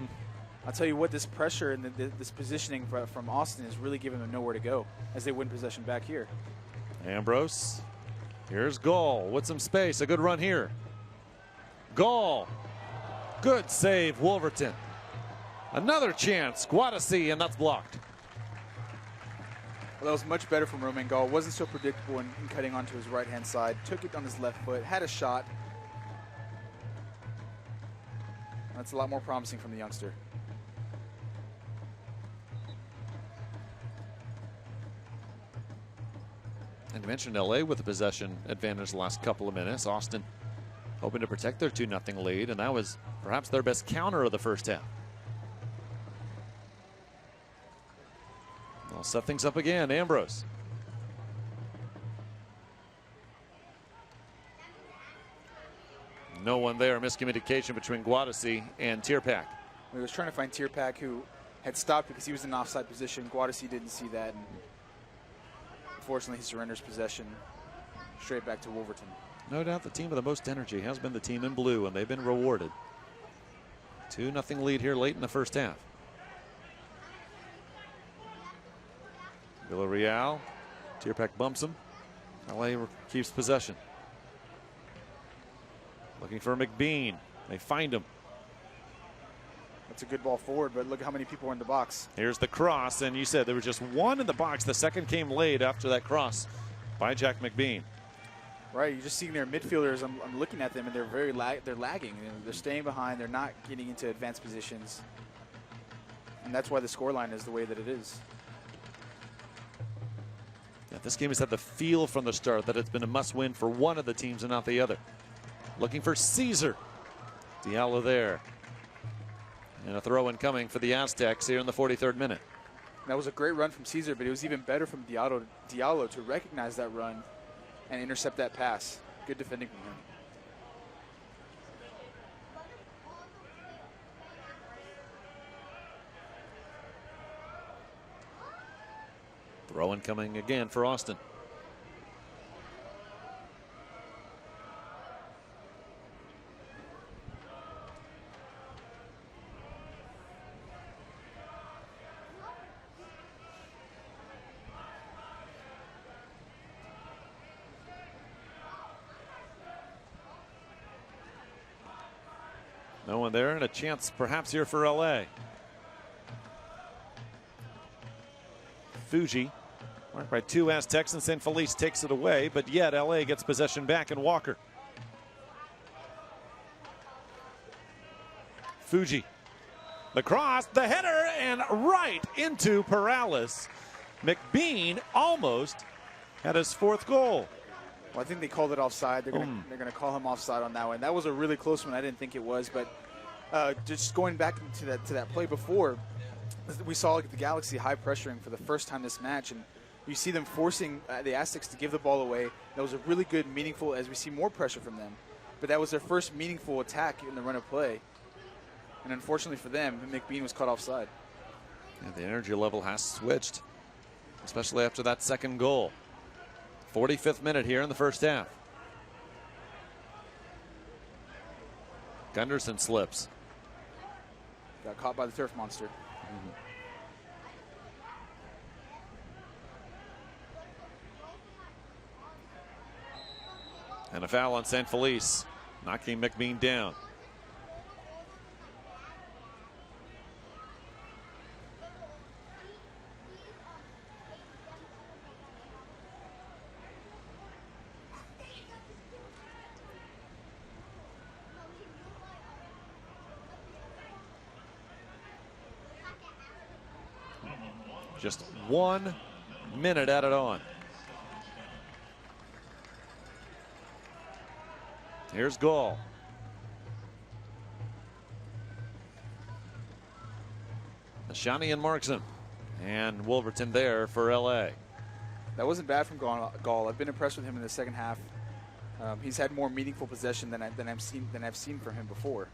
I'll tell you what, this pressure and this positioning from Austin is really giving them nowhere to go as they win possession back here. Ambrose. Here's Gall with some space. A good run here. Gall. Good save, Wolverton. Another chance, Guadassi, and that's blocked. Well, that was much better from Romain Gall. Wasn't so predictable in cutting onto his right-hand side. Took it on his left foot, had a shot. That's a lot more promising from the youngster. And you mentioned LA with the possession advantage the last couple of minutes. Austin hoping to protect their 2-0 lead, and that was perhaps their best counter of the first half. They'll set things up again. Ambrose. No one there. Miscommunication between Guadassi and Tierpak. He was trying to find Tierpak, who had stopped because he was in offside position. Guadassi didn't see that, and unfortunately he surrenders possession straight back to Wolverton. No doubt the team with the most energy has been the team in blue, and they've been rewarded. 2-0 lead here late in the first half. Villarreal. Tierpak bumps him. LA keeps possession. Looking for McBean. They find him. That's a good ball forward, but look how many people are in the box. Here's the cross, and you said there was just one in the box. The second came late after that cross by Jack McBean. Right, you're just seeing their midfielders. I'm looking at them, and they're they're lagging. They're staying behind. They're not getting into advanced positions, and that's why the scoreline is the way that it is. Yeah, this game has had the feel from the start that it's been a must-win for one of the teams and not the other. Looking for Caesar. Diallo there. And a throw-in coming for the Aztecs here in the 43rd minute. That was a great run from Caesar, but it was even better from Diallo to recognize that run and intercept that pass. Good defending from him. Throw-in coming again for Austin. No one there, and a chance perhaps here for LA. Fuji, marked by two Aztecs, and San Felice takes it away, but yet LA gets possession back in Walker. Fuji, the cross, the header, and right into Perales. McBean almost had his fourth goal. Well, I think they called it offside. They're going to call him offside on that one. That was a really close one. I didn't think it was, but just going back to that play before, we saw the Galaxy high pressuring for the first time this match, and you see them forcing the Aztecs to give the ball away. That was a really good, meaningful, as we see more pressure from them. But that was their first meaningful attack in the run of play. And unfortunately for them, McBean was caught offside. Yeah, the energy level has switched, especially after that second goal. 45th minute here in the first half. Gunderson slips. Got caught by the turf monster. And a foul on San Felice, knocking McBean down. Just 1 minute added on. Here's Gall. Ashanian marks him. And Wolverton there for LA. That wasn't bad from Gall. I've been impressed with him in the second half. He's had more meaningful possession than I've seen from him before,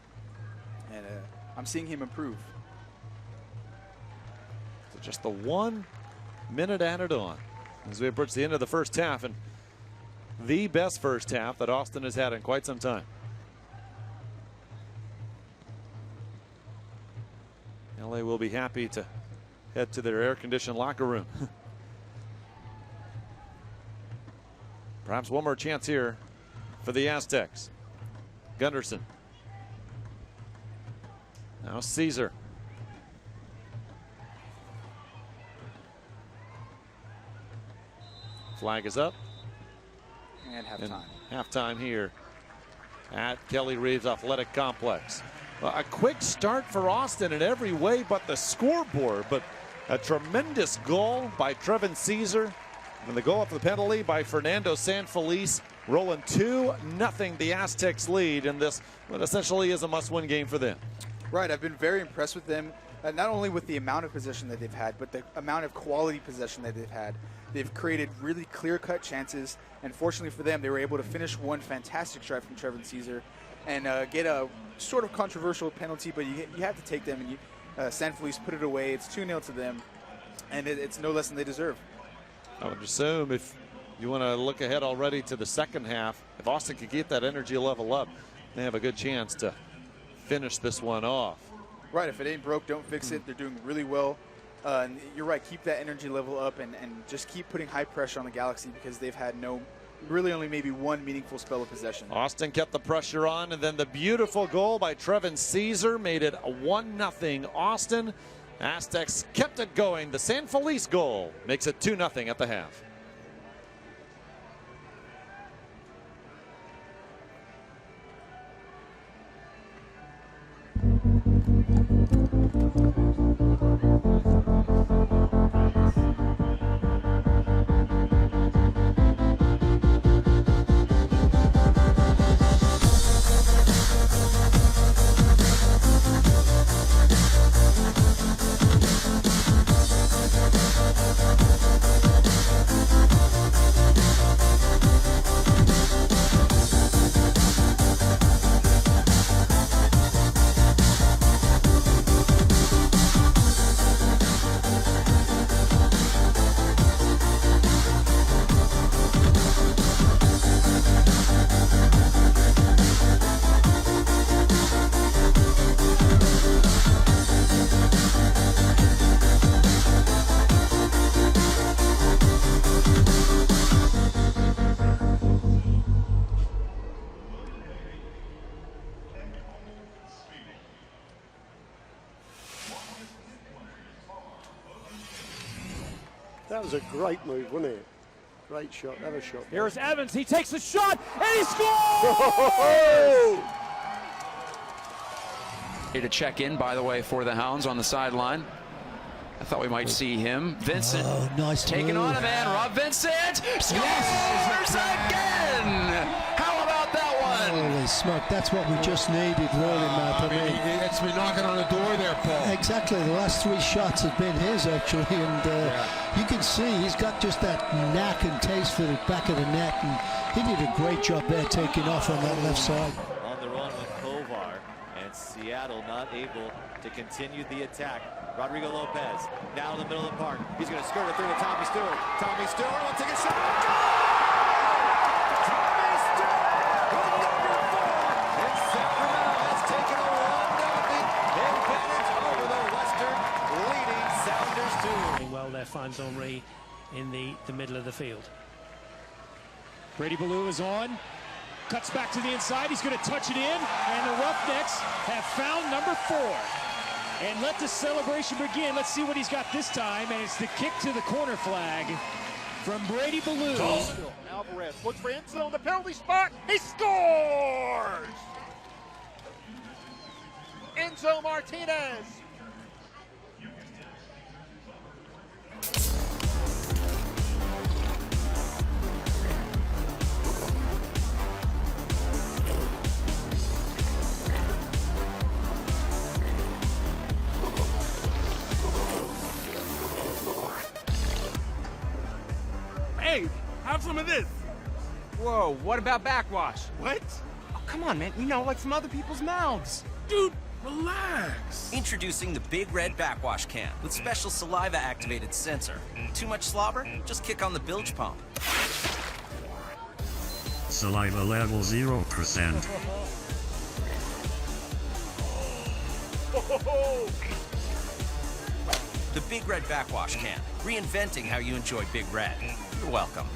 and I'm seeing him improve. So just the 1 minute added on as we approach the end of the first half, and the best first half that Austin has had in quite some time. Well, they will be happy to head to their air-conditioned locker room. Perhaps one more chance here for the Aztecs. Gunderson. Now Caesar. Flag is up. And halftime. Halftime here at Kelly Reeves Athletic Complex. Well, a quick start for Austin in every way but the scoreboard, but a tremendous goal by Trevin Caesar. And the goal off the penalty by Fernando Sanfelice, rolling 2-0 the Aztecs lead in this, what essentially is a must-win game for them. Right, I've been very impressed with them, not only with the amount of possession that they've had, but the amount of quality possession that they've had. They've created really clear-cut chances, and fortunately for them, they were able to finish one fantastic strike from Trevin Caesar and get a sort of controversial penalty, but you have to take them, and Sanfelice put it away. It's 2-0 to them, and it's no less than they deserve. I would assume if you want to look ahead already to the second half, if Austin could get that energy level up, they have a good chance to finish this one off. Right, if it ain't broke, don't fix it. They're doing really well. And you're right, keep that energy level up and just keep putting high pressure on the Galaxy because they've had really only maybe one meaningful spell of possession. Austin kept the pressure on, and then the beautiful goal by Trevin Caesar made it a 1-0 Austin. Aztecs kept it going. The Sanfelice goal makes it 2-0 at the half. That was a great move, wasn't it? Great shot, have a shot. Here's Evans, he takes the shot, and he scores! Here to check in, by the way, for the Hounds on the sideline. I thought we might see him. Vincent taking on a man. Rob Vincent scores again! How about that one? Holy smoke, that's what we just needed, really, Matt. I mean, it's been knocking on the door there, Paul. Exactly, the last three shots have been his, actually, and you can see he's got just that knack and taste for the back of the net, and he did a great job there taking off on that left side. On the run with Kovar, and Seattle not able to continue the attack. Rodrigo Lopez now in the middle of the park. He's going to skirt it through to Tommy Stewart. Tommy Stewart will take a shot. Tommy Stewart with number 4. And Sacramento has taken a 1-0 advantage over the Western leading Sounders 2. Well, their fans Henri in the middle of the field. Brady Ballou is on. Cuts back to the inside. He's going to touch it in. And the Roughnecks have found number 4. And let the celebration begin. Let's see what he's got this time. And it's the kick to the corner flag from Brady Ballou. Alvarez looks for end zone, the penalty spot. He scores! Enzo Martinez. Hey, have some of this. Whoa, what about backwash? What? Oh, come on, man. You know, like from other people's mouths. Dude, relax. Introducing the Big Red Backwash Can with special saliva-activated sensor. Too much slobber? Just kick on the bilge pump. Saliva level 0%. Big Red Backwash Can, reinventing how you enjoy Big Red. You're welcome.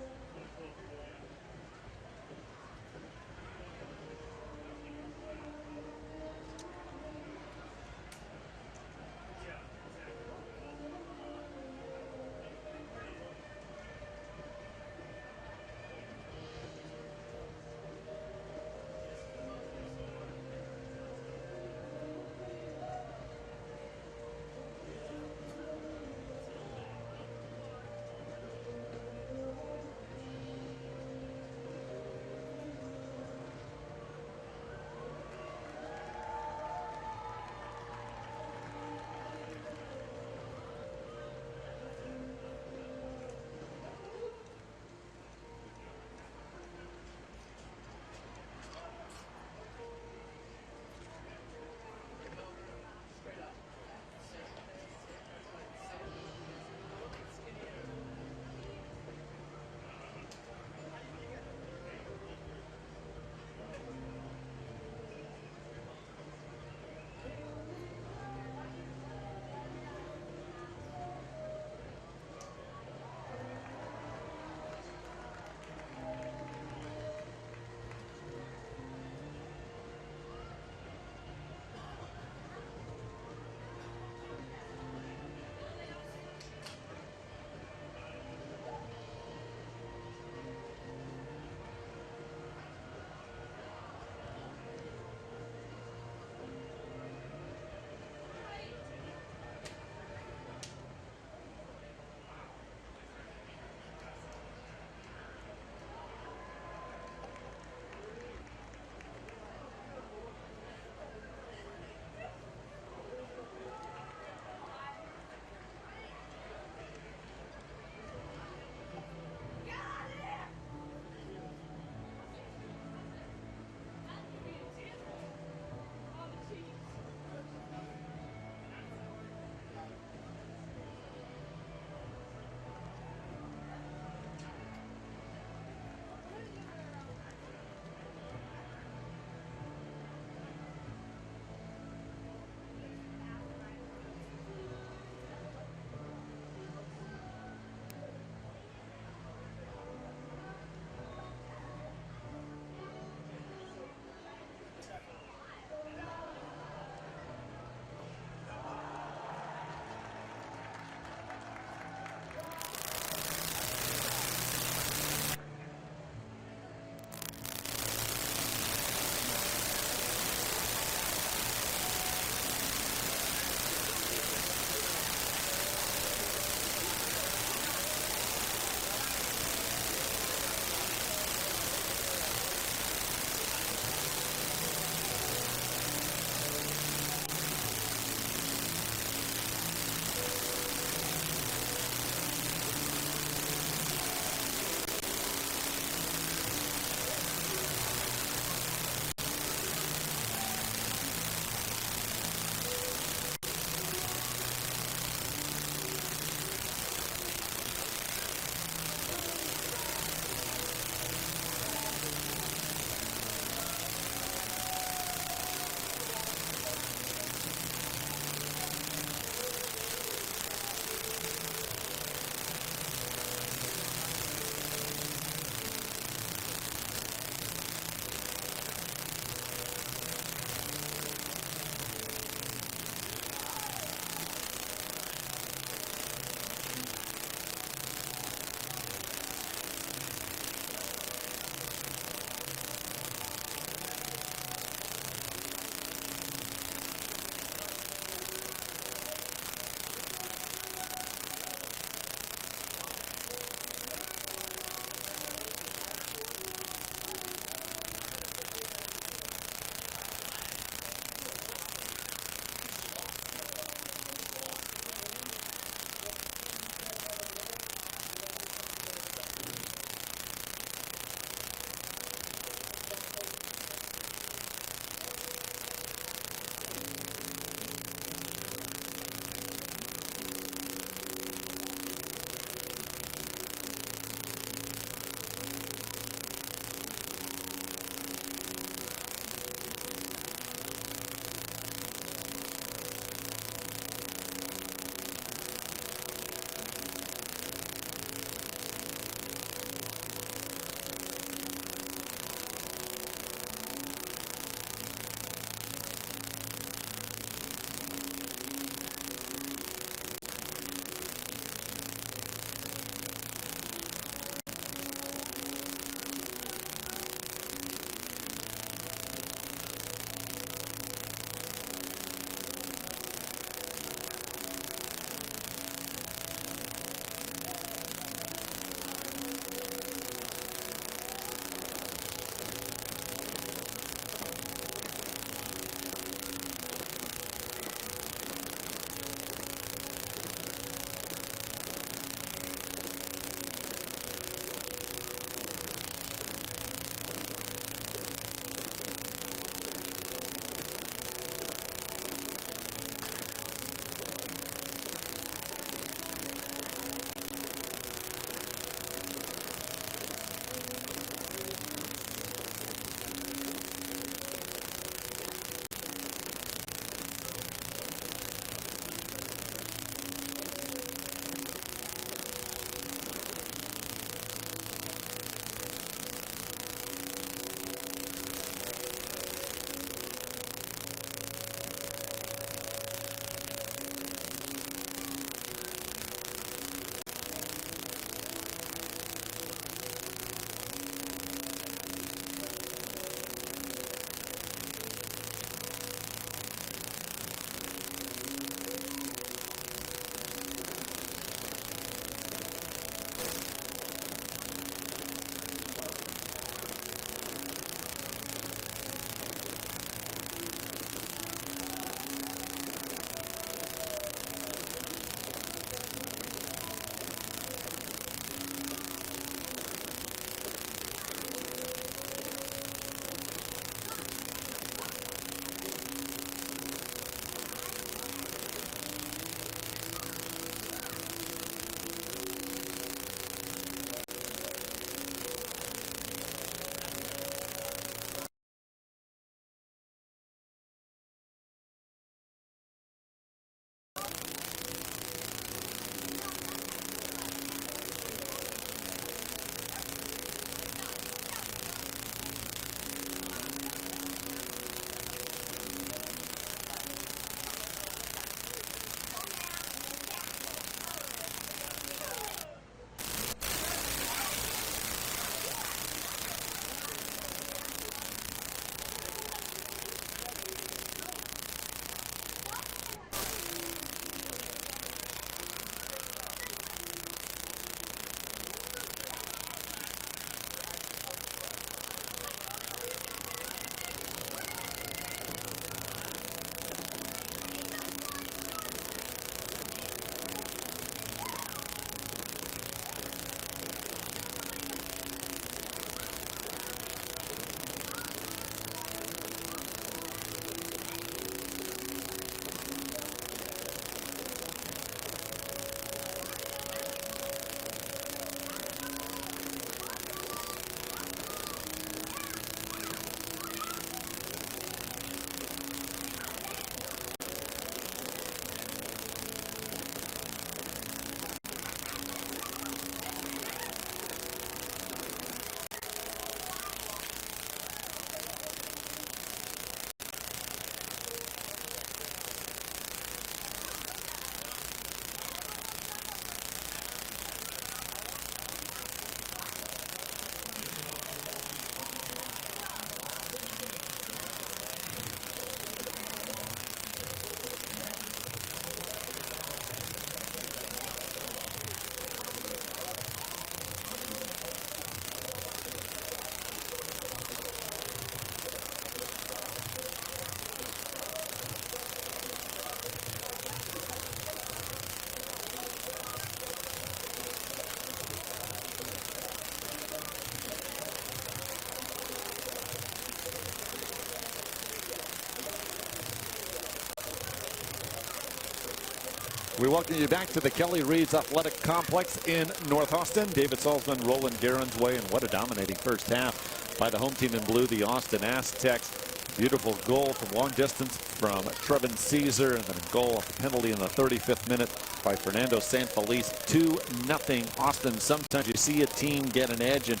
We welcome you back to the Kelly Reeves Athletic Complex in North Austin. David Salzman, Roland Guerin's way, and what a dominating first half by the home team in blue, the Austin Aztecs. Beautiful goal from long distance from Trevin Caesar, and then a goal off the penalty in the 35th minute by Fernando Sanfelice. 2-0 Austin. Sometimes you see a team get an edge, and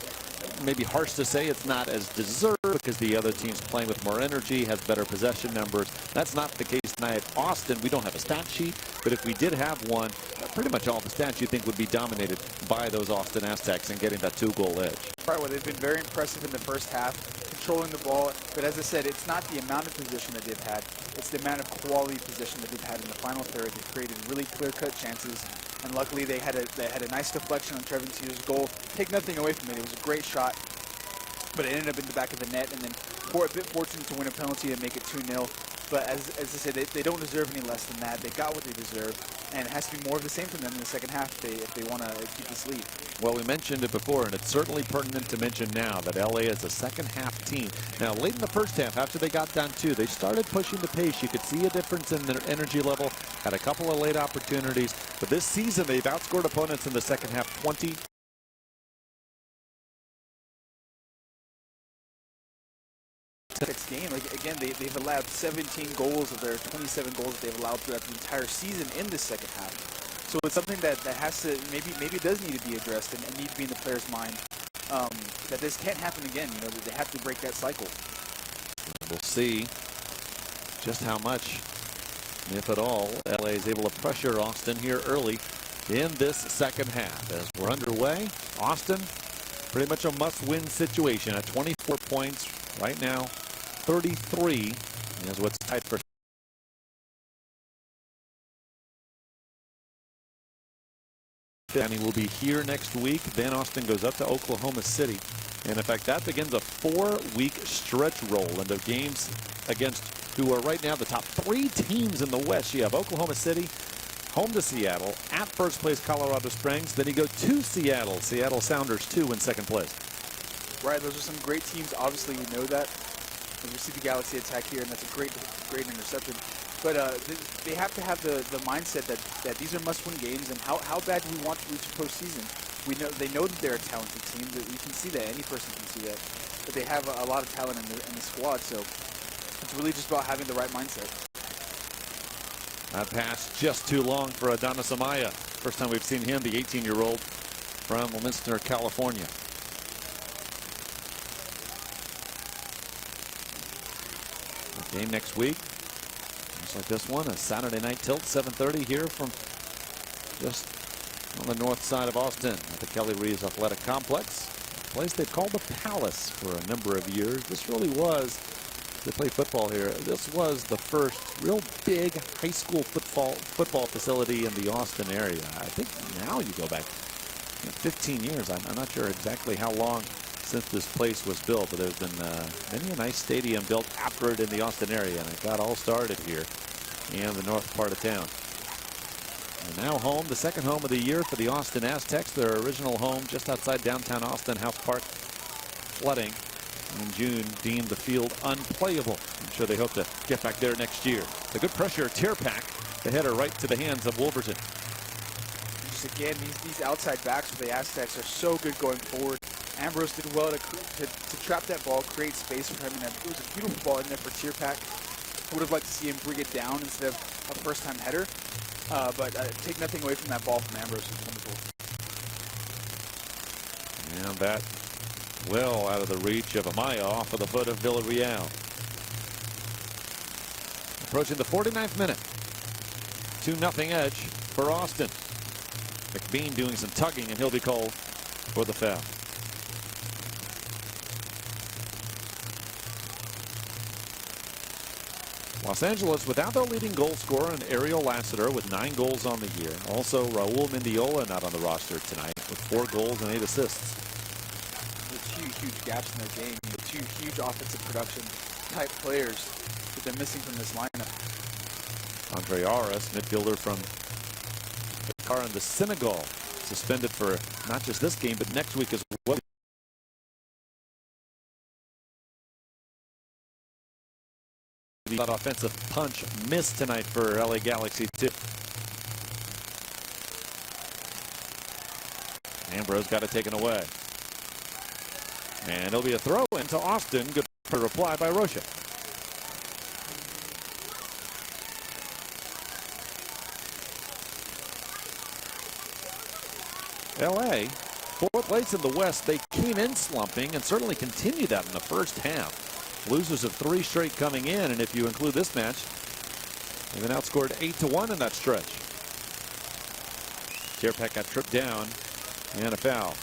maybe harsh to say it's not as deserved because the other team's playing with more energy, has better possession numbers. That's not the case tonight. Austin, we don't have a stat sheet, but if we did have one, pretty much all the stats you think would be dominated by those Austin Aztecs and getting that 2-goal edge. Right, well, they've been very impressive in the first half, controlling the ball. But as I said, it's not the amount of possession that they've had, it's the amount of quality possession that they've had in the final third. They've created really clear-cut chances, and luckily they had a nice deflection on Trevin Caesar's goal. Take nothing away from it. It was a great shot, but it ended up in the back of the net, and then a bit fortunate to win a penalty and make it 2-0. But as I said, they don't deserve any less than that. They got what they deserve, and it has to be more of the same from them in the second half if they want to keep this lead. Well, we mentioned it before, and it's certainly pertinent to mention now that LA is a second half team. Now, late in the first half, after they got down 2, they started pushing the pace. You could see a difference in their energy level, had a couple of late opportunities. But this season, they've outscored opponents in the second half 20. Game, like again, they've allowed 17 goals of their 27 goals that they've allowed throughout the entire season in the second half. So it's something that has to maybe does need to be addressed and need to be in the player's mind, that this can't happen again. You know, that they have to break that cycle. We'll see just how much, if at all, LA is able to pressure Austin here early in this second half. As we're underway, Austin pretty much a must-win situation at 24 points right now. 33 is what's tied for. Danny will be here next week. Then Austin goes up to Oklahoma City. And in fact, that begins a 4-week stretch roll into games against who are right now the top 3 teams in the West. You have Oklahoma City, home to Seattle, at first place Colorado Springs. Then you go to Seattle. Seattle Sounders 2 in second place. Right, those are some great teams. Obviously, we know that. We see the Galaxy attack here, and that's a great interception. But they have to have the mindset that these are must-win games, and how bad do we want to reach postseason? They know that they're a talented team. That you can see that. Any person can see that. But they have a lot of talent in the squad, so it's really just about having the right mindset. That pass just too long for Adonis Amaya. First time we've seen him, the 18-year-old from Leominster, California. Game next week, just like this one, a Saturday night tilt, 7:30 here from just on the north side of Austin at the Kelly Reeves Athletic Complex, a place they've called the Palace for a number of years. This really was, they play football here, this was the first real big high school football facility in the Austin area. I think now you go back 15 years. I'm not sure exactly how long since this place was built, but there's been many a nice stadium built after it in the Austin area, and it got all started here in the north part of town. And now home, the second home of the year for the Austin Aztecs. Their original home just outside downtown Austin, House Park, flooding in June, deemed the field unplayable. I'm sure they hope to get back there next year. A good pressure, Tierpak, the header right to the hands of Wolverton. Just again, these outside backs for the Aztecs are so good going forward. Ambrose did well to trap that ball, create space for him, and it was a beautiful ball in there for Tierpak. Would have liked to see him bring it down instead of a first-time header, but take nothing away from that ball from Ambrose. It was wonderful. And that well out of the reach of Amaya off of the foot of Villarreal. Approaching the 49th minute. 2-0 edge for Austin. McBean doing some tugging, and he'll be called for the foul. Los Angeles without their leading goal scorer and Ariel Lassiter with 9 goals on the year. Also, Raul Mendiola not on the roster tonight with 4 goals and 8 assists. There's huge gaps in their game. The 2 huge offensive production type players that they're missing from this lineup. Andre Aras, midfielder from Dakar in the Senegal, suspended for not just this game but next week as well. That offensive punch missed tonight for LA Galaxy too. Ambrose got it taken away. And it'll be a throw into Austin. Good for reply by Rocha. LA, fourth place in the West. They came in slumping and certainly continued that in the first half. Losers of 3 straight coming in, and if you include this match, they've been outscored 8-1 in that stretch. Tierpek got tripped down and a foul.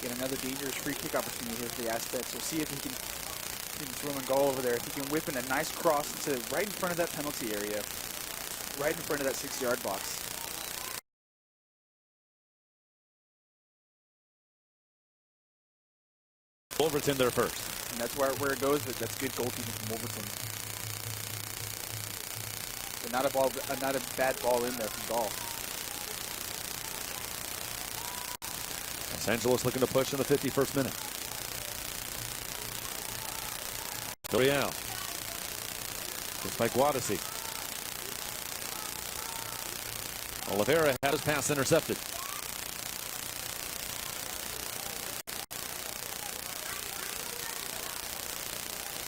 Get another dangerous free kick opportunity here for the Aztecs. We'll see if he can swim and goal over there. If he can whip in a nice cross into right in front of that penalty area, right in front of that 6-yard box. Wolverton there first. And that's where it goes, but that's good goalkeeping from Wolverton. But not a bad ball in there from Gall. Los Angeles looking to push in the 51st minute. Villarreal. Just by Guadasi. Oliveira had his pass intercepted.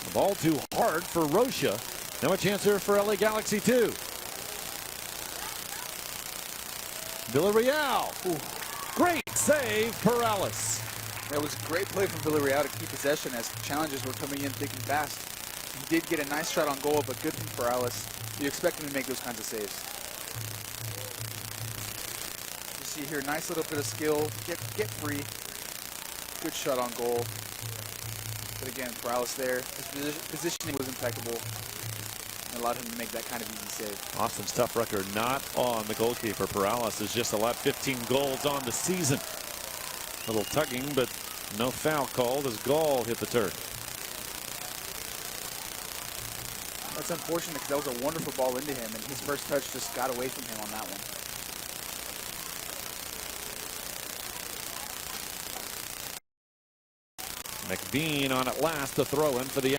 The ball too hard for Rocha. Now a chance here for LA Galaxy 2. Villarreal. Ooh. Great save, Perales. That was a great play from Villarreal to keep possession as challenges were coming in thick and fast. He did get a nice shot on goal, but good from Perales. You expect him to make those kinds of saves. You see here, nice little bit of skill, get free. Good shot on goal. But again, Perales there, his positioning was impeccable. And allowed him to make that kind of easy save. Austin's tough record not on the goalkeeper. Perales has just allowed 15 goals on the season. A little tugging, but no foul called as Gall hit the turf. That's unfortunate because that was a wonderful ball into him, and his first touch just got away from him on that one. McBean on at last to throw in for the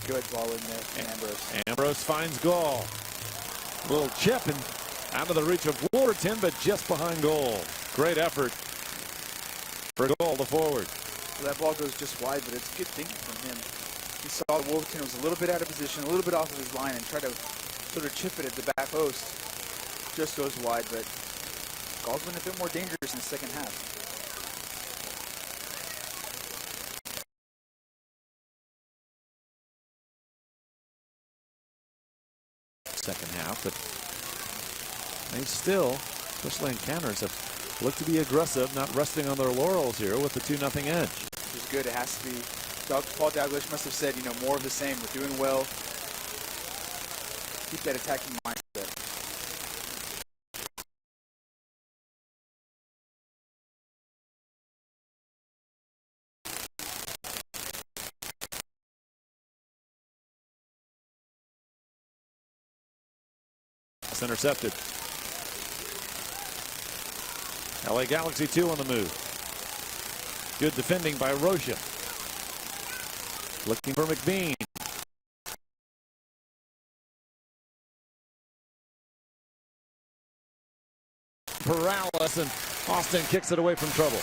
Good ball in there from Ambrose. Ambrose finds Gall. A little chip and out of the reach of Wolverton, but just behind goal. Great effort for Gall, the forward. So that ball goes just wide, but it's good thinking from him. He saw Wolverton was a little bit out of position, a little bit off of his line, and tried to sort of chip it at the back post. Just goes wide, but Gall's been a bit more dangerous in the second half. Second half, but they still, especially in counters, have looked to be aggressive, not resting on their laurels here with the 2-0 edge. Which is good. It has to be. Paul Dalglish must have said, you know, more of the same. We're doing well. Keep that attacking mindset. Intercepted. LA Galaxy 2 on the move. Good defending by Rocha. Looking for McBean. Perales, and Austin kicks it away from trouble.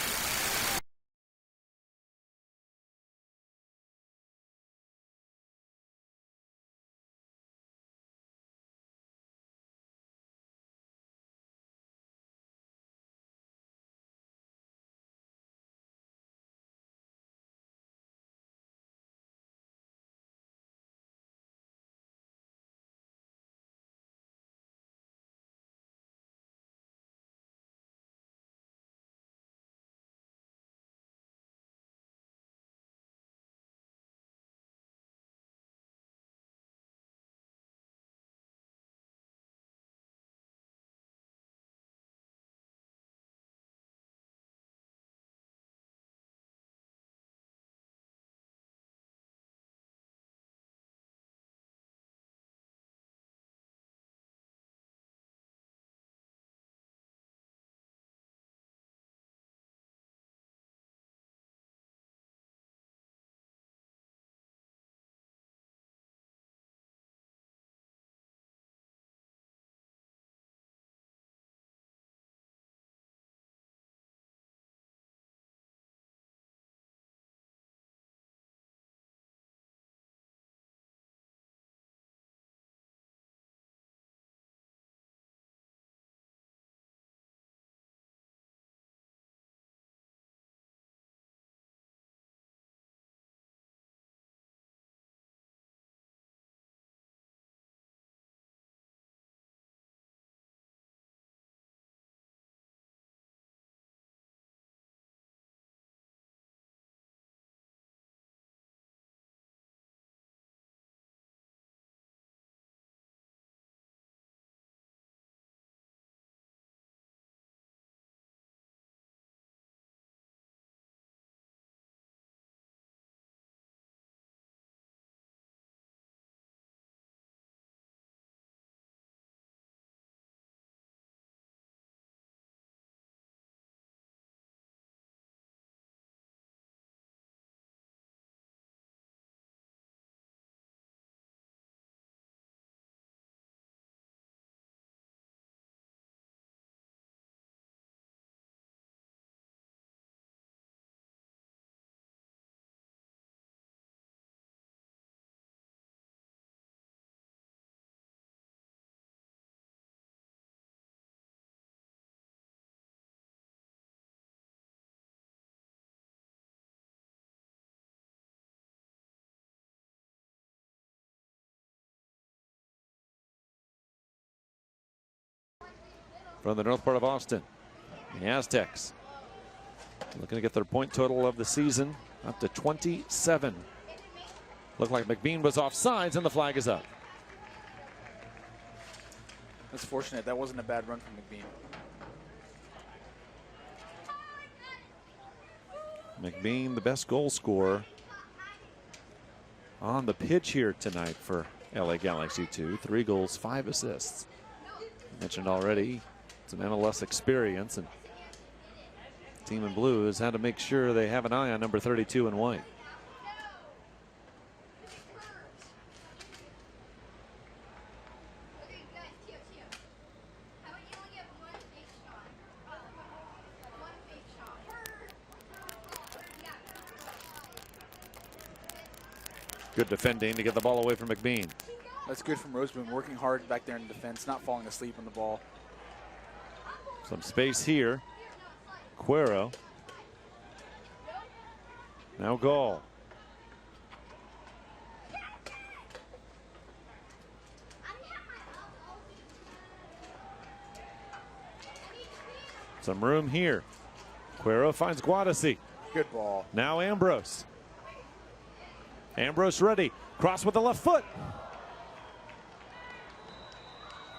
from the north part of Austin. The Aztecs looking to get their point total of the season up to 27. Looked like McBean was offsides, and the flag is up. That's fortunate. That wasn't a bad run from McBean. McBean, the best goal scorer on the pitch here tonight for LA Galaxy 2. 3 goals, 5 assists. I mentioned already, some MLS experience, and Team in Blue has had to make sure they have an eye on number 32 in white. Good defending to get the ball away from McBean. That's good from Roseboom, working hard back there in defense, not falling asleep on the ball. Some space here. Cuero. Now Gall. Some room here. Cuero finds Guadasi. Good ball. Now Ambrose. Ambrose ready. Cross with the left foot.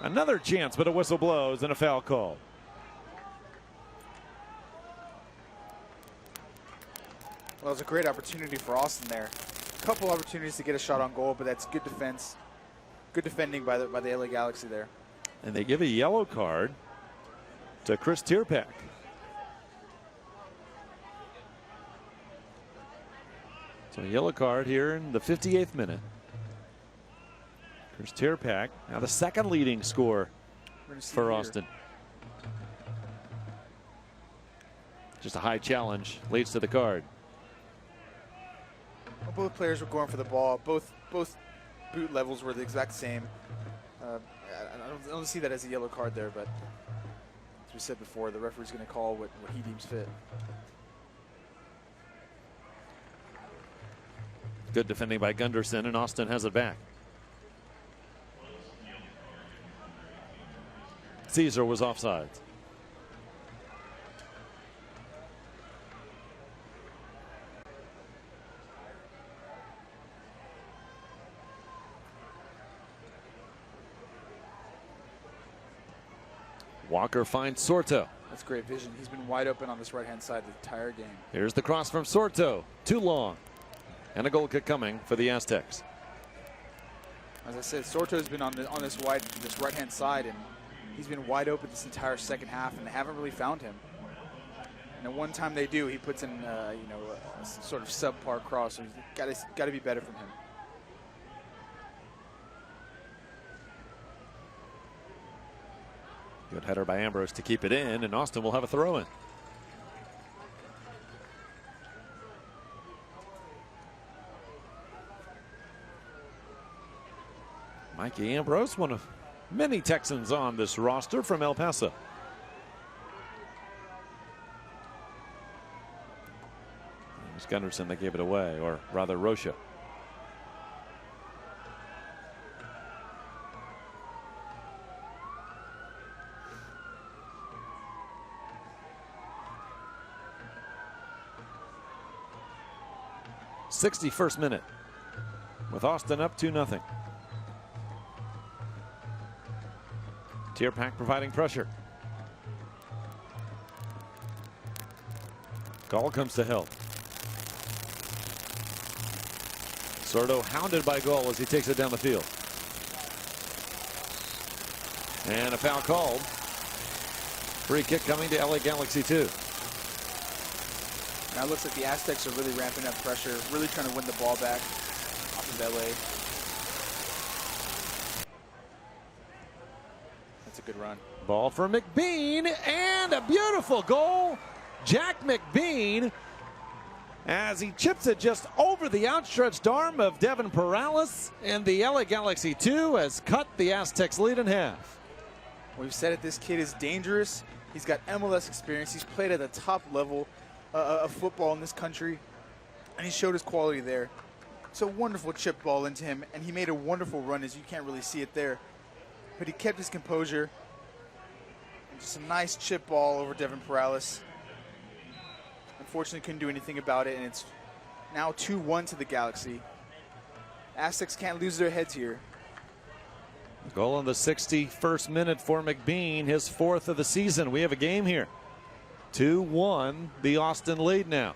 Another chance, but a whistle blows and a foul call. Well, it was a great opportunity for Austin there. A couple opportunities to get a shot on goal, but that's good defense. Good defending by the LA Galaxy there. And they give a yellow card to Chris Tierpak. So a yellow card here in the 58th minute. Chris Tierpak, now the second leading scorer for Austin. Just a high challenge leads to the card. Well, both players were going for the ball. Both boot levels were the exact same. I don't see that as a yellow card there, but as we said before, the referee's going to call what he deems fit. Good defending by Gunderson, and Austin has it back. Caesar was offside. Walker finds Sorto. That's great vision. He's been wide open on this right-hand side the entire game. Here's the cross from Sorto. Too long. And a goal kick coming for the Aztecs. As I said, Sorto's been on this right-hand side, and he's been wide open this entire second half, and they haven't really found him. And the one time they do, he puts in a sort of subpar cross. So he's got to be better from him. Good header by Ambrose to keep it in, and Austin will have a throw in. Mikey Ambrose, one of many Texans on this roster from El Paso. It was Gunderson that gave it away, or rather Rocha. '61st minute with Austin up 2-0. Tierpak providing pressure. Gall comes to help. Sorto hounded by Gall as he takes it down the field. And a foul called. Free kick coming to LA Galaxy 2. Now it looks like the Aztecs are really ramping up pressure, really trying to win the ball back off of LA. That's a good run. Ball for McBean, and a beautiful goal. Jack McBean, as he chips it just over the outstretched arm of Devin Perales, and the LA Galaxy 2 has cut the Aztecs lead in half. We've said it, this kid is dangerous. He's got MLS experience. He's played at the top level of football in this country, and he showed his quality there. It's a wonderful chip ball into him, and he made a wonderful run, as you can't really see it there. But he kept his composure Just a nice chip ball over Devin Perales. Unfortunately, couldn't do anything about it, and it's now 2-1 to the Galaxy. Aztecs can't lose their heads here. Goal in the 61st minute for McBean, his 4th of the season. We have a game here. 2-1, the Austin lead now.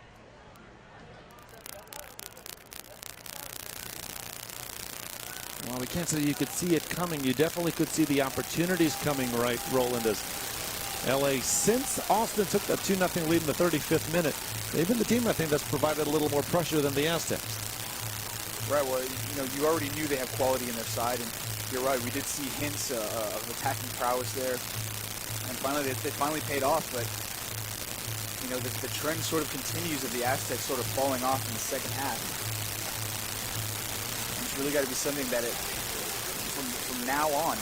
Well, we can't say you could see it coming. You definitely could see the opportunities coming, right, Roland, as LA, since Austin took that 2-0 lead in the 35th minute, they've been the team, I think, that's provided a little more pressure than the Aztecs. Right, well, you know, you already knew they have quality in their side, and you're right, we did see hints of attacking prowess there, and finally, they finally paid off, but, you know, the trend sort of continues of the Aztecs sort of falling off in the second half. And it's really got to be something that from now on,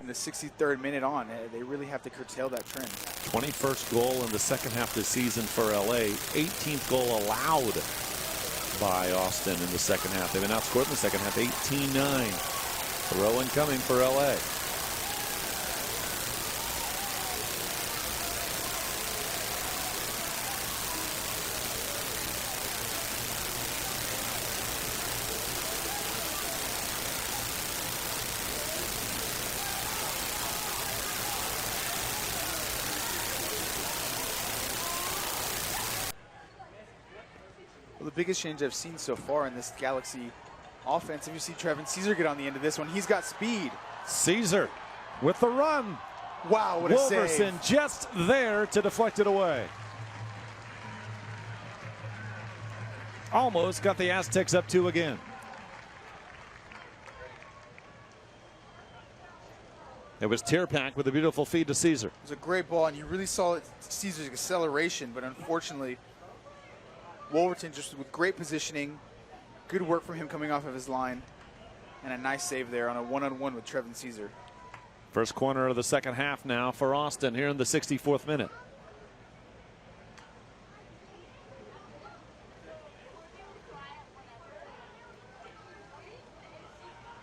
in the 63rd minute on, they really have to curtail that trend. 21st goal in the second half this season for LA. 18th goal allowed by Austin in the second half. They've been outscored in the second half 18-9. Throw incoming for LA. Well, the biggest change I've seen so far in this Galaxy offense, if you see Trevin Caesar get on the end of this one, he's got speed. Caesar with the run. Wow, what a Wolverson save. just there to deflect it away. Almost got the Aztecs up 2 again. It was Tierpak with a beautiful feed to Caesar. It was a great ball, and you really saw Caesar's acceleration, but unfortunately, Wolverton just with great positioning, good work from him coming off of his line, and a nice save there on a one-on-one with Trevin Caesar. First corner of the second half now for Austin here in the 64th minute.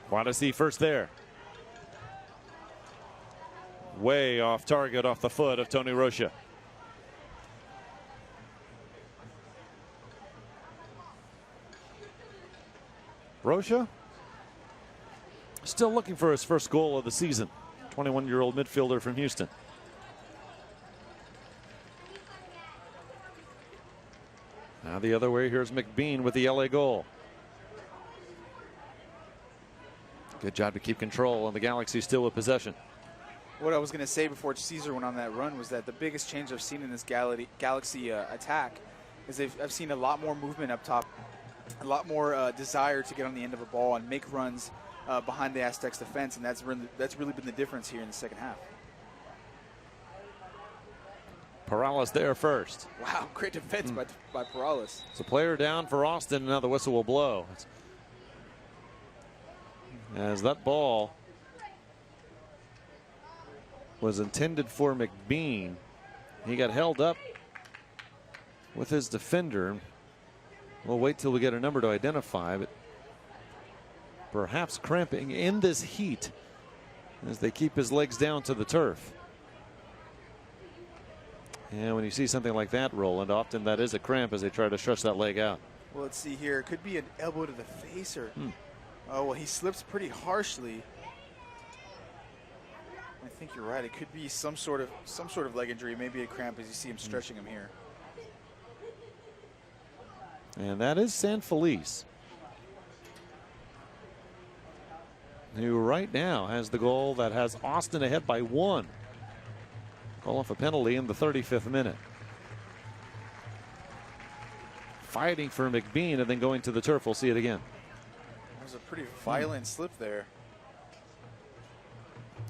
Quadesi first there. Way off target, off the foot of Tony Rocha. Rocha still looking for his first goal of the season. 21-year-old midfielder from Houston. Now the other way, here's McBean with the LA goal. Good job to keep control, and the Galaxy still with possession. What I was going to say before Caesar went on that run was that the biggest change I've seen in this Galaxy attack is I've seen a lot more movement up top, a lot more desire to get on the end of a ball and make runs behind the Aztecs defense, and that's really been the difference here in the second half. Perales there first. Wow, great defense by Perales. It's a player down for Austin, and now the whistle will blow. As that ball was intended for McBean, he got held up with his defender. We'll wait till we get a number to identify, but perhaps cramping in this heat as they keep his legs down to the turf. And when you see something like that, Roland, often that is a cramp as they try to stretch that leg out. Well, let's see here. It could be an elbow to the face, or oh well, he slips pretty harshly. I think you're right. It could be some sort of leg injury, maybe a cramp, as you see him stretching him here. And that is San Felice, who right now has the goal that has Austin ahead by 1. Call off a penalty in the 35th minute. Fighting for McBean and then going to the turf. We'll see it again. That was a pretty violent slip there.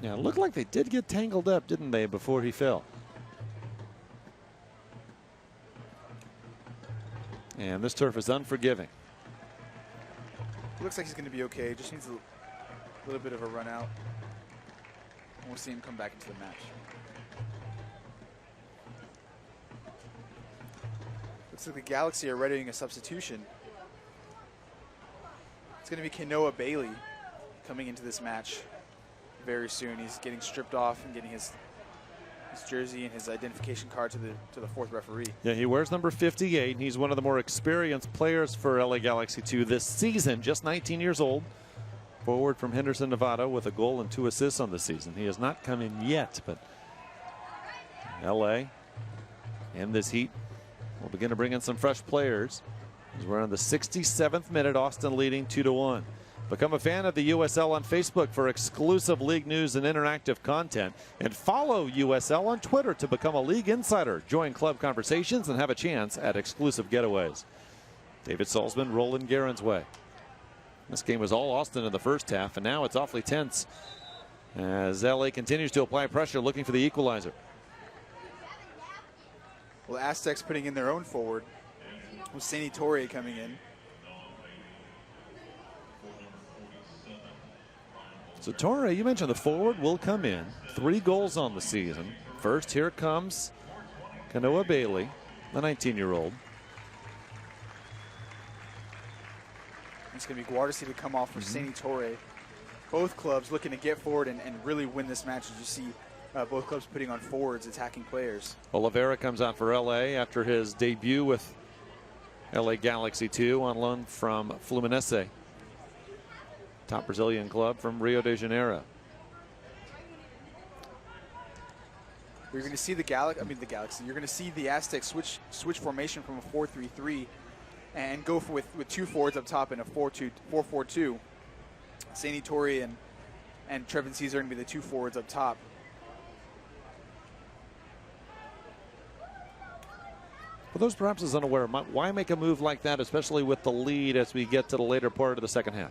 Yeah, it looked like they did get tangled up, didn't they, before he fell? And this turf is unforgiving. Looks like he's going to be okay. Just needs a little bit of a run out. And we'll see him come back into the match. Looks like the Galaxy are readying a substitution. It's going to be Kenoa Bailey coming into this match very soon. He's getting stripped off and getting his his jersey and his identification card to the fourth referee. Yeah, he wears number 58, and he's one of the more experienced players for LA Galaxy 2 this season, just 19 years old. Forward from Henderson, Nevada, with a goal and 2 assists on the season. He has not come in yet, but LA and this heat will begin to bring in some fresh players. As we're on the 67th minute, Austin leading 2-1. Become a fan of the USL on Facebook for exclusive league news and interactive content. And follow USL on Twitter to become a league insider. Join club conversations and have a chance at exclusive getaways. David Salzman, Roland Guerin's way. This game was all Austin in the first half, and now it's awfully tense as LA continues to apply pressure, looking for the equalizer. Well, Aztecs putting in their own forward with Sandy Torre coming in. So Torre, you mentioned the forward will come in. 3 goals on the season. First, here comes Kanoa Bailey, the 19-year-old. It's going to be Guardasi to come off for Sandy Torre. Both clubs looking to get forward and really win this match, as you see both clubs putting on forwards, attacking players. Oliveira comes out for LA after his debut with LA Galaxy 2 on loan from Fluminense, top Brazilian club from Rio de Janeiro. You're going to see the Galaxy. You're going to see the Aztecs switch formation from a 4-3-3 and go with 2 forwards up top in a 4-4-2. Sandy Torre and Trevin Caesar are going to be the 2 forwards up top. For those perhaps as unaware, why make a move like that, especially with the lead as we get to the later part of the second half?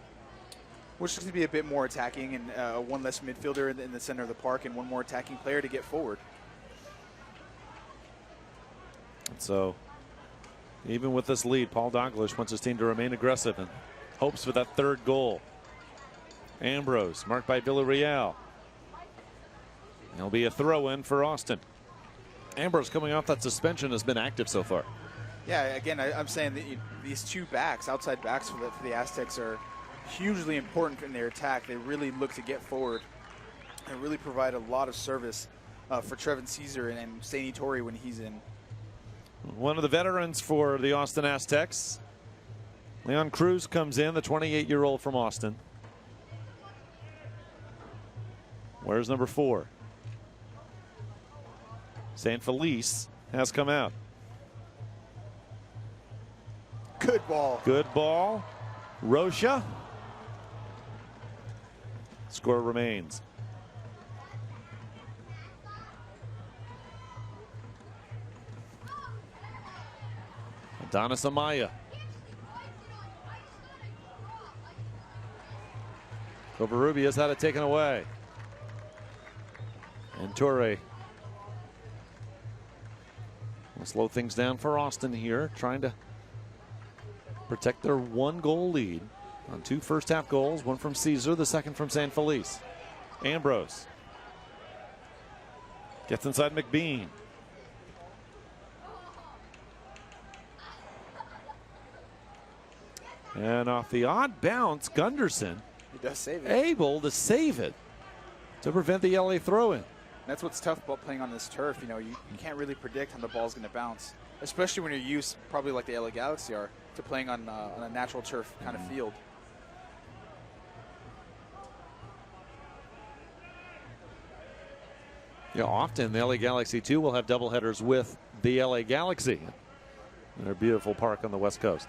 Which is going to be a bit more attacking and 1 less midfielder in the center of the park and 1 more attacking player to get forward. And so, even with this lead, Paul Douglas wants his team to remain aggressive and hopes for that 3rd goal. Ambrose, marked by Villarreal. There'll be a throw-in for Austin. Ambrose, coming off that suspension, has been active so far. Yeah, again, I'm saying that these 2 backs, outside backs for the Aztecs, are hugely important in their attack. They really look to get forward and really provide a lot of service for Trevin Caesar and Sandy Torre when he's in. One of the veterans for the Austin Aztecs, Leon Cruz, comes in, the 28-year-old from Austin. Where's number 4? San Felice has come out. Good ball. Good ball. Rocha. Score remains. Adonis Amaya. Covarrubias had it taken away. And Torre will slow things down for Austin here, trying to protect their 1-goal lead on 2 first-half goals, 1 from Caesar, the second from San Felice. Ambrose gets inside McBean. And off the odd bounce, Gunderson, he does save it, able to save it to prevent the LA throw-in. That's what's tough about playing on this turf. You know, you can't really predict how the ball's going to bounce, especially when you're used, probably like the LA Galaxy are, to playing on a natural turf kind of field. Yeah, often the LA Galaxy 2 will have doubleheaders with the LA Galaxy in their beautiful park on the West Coast.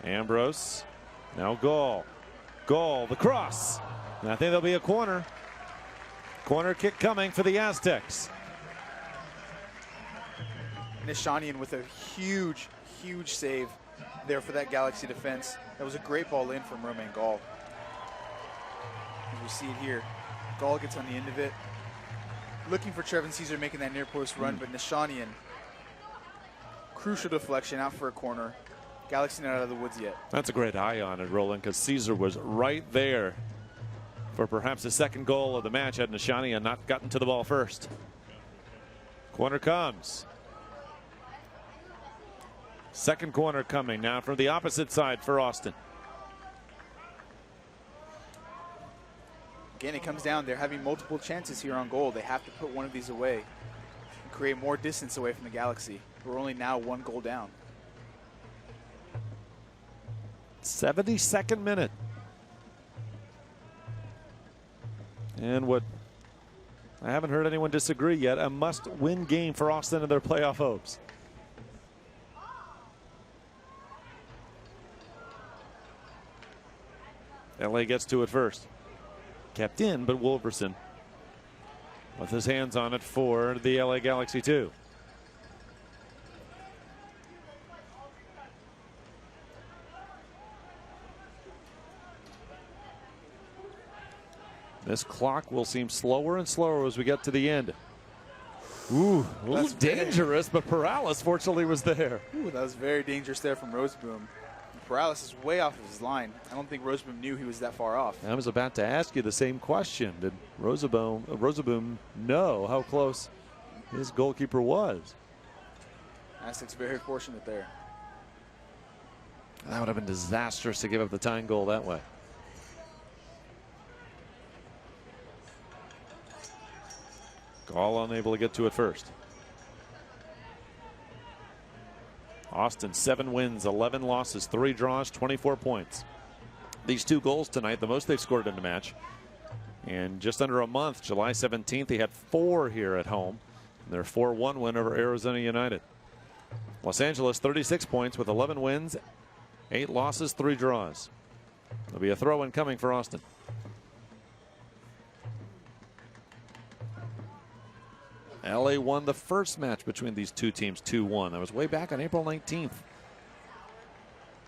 Ambrose, now Gall. Gall, the cross. And I think there'll be a corner. Corner kick coming for the Aztecs. Nishanian with a huge save there for that Galaxy defense. That was a great ball in from Romain Gall. As we see it here, Gall gets on the end of it. Looking for Trevin Caesar making that near post run, but Nishanian, crucial deflection out for a corner. Galaxy not out of the woods yet. That's a great eye on it, Roland, because Caesar was right there for perhaps the 2nd goal of the match had Nishanian not gotten to the ball first. Corner comes. 2nd corner coming now from the opposite side for Austin. Again, it comes down, they're having multiple chances here on goal. They have to put one of these away and create more distance away from the Galaxy. We're only now 1 goal down. 72nd minute. And what I haven't heard anyone disagree yet, a must-win game for Austin and their playoff hopes. LA gets to it first. Kept in, but Wolverson with his hands on it for the LA Galaxy 2. This clock will seem slower and slower as we get to the end. Ooh, a little dangerous, but Perales fortunately was there. Ooh, that was very dangerous there from Roseboom. Perales is way off of his line. I don't think Roseboom knew he was that far off. I was about to ask you the same question. Did Roseboom know how close his goalkeeper was? Aztecs very fortunate there. That would have been disastrous to give up the tying goal that way. Gall unable to get to it first. Austin 7 wins, 11 losses, 3 draws, 24 points. These 2 goals tonight, the most they've scored in a match. In just under a month, July 17th, they had 4 here at home. Their 4-1 win over Arizona United. Los Angeles 36 points with 11 wins, 8 losses, 3 draws. There'll be a throw-in coming for Austin. LA won the first match between these 2 teams 2-1. That was way back on April 19th.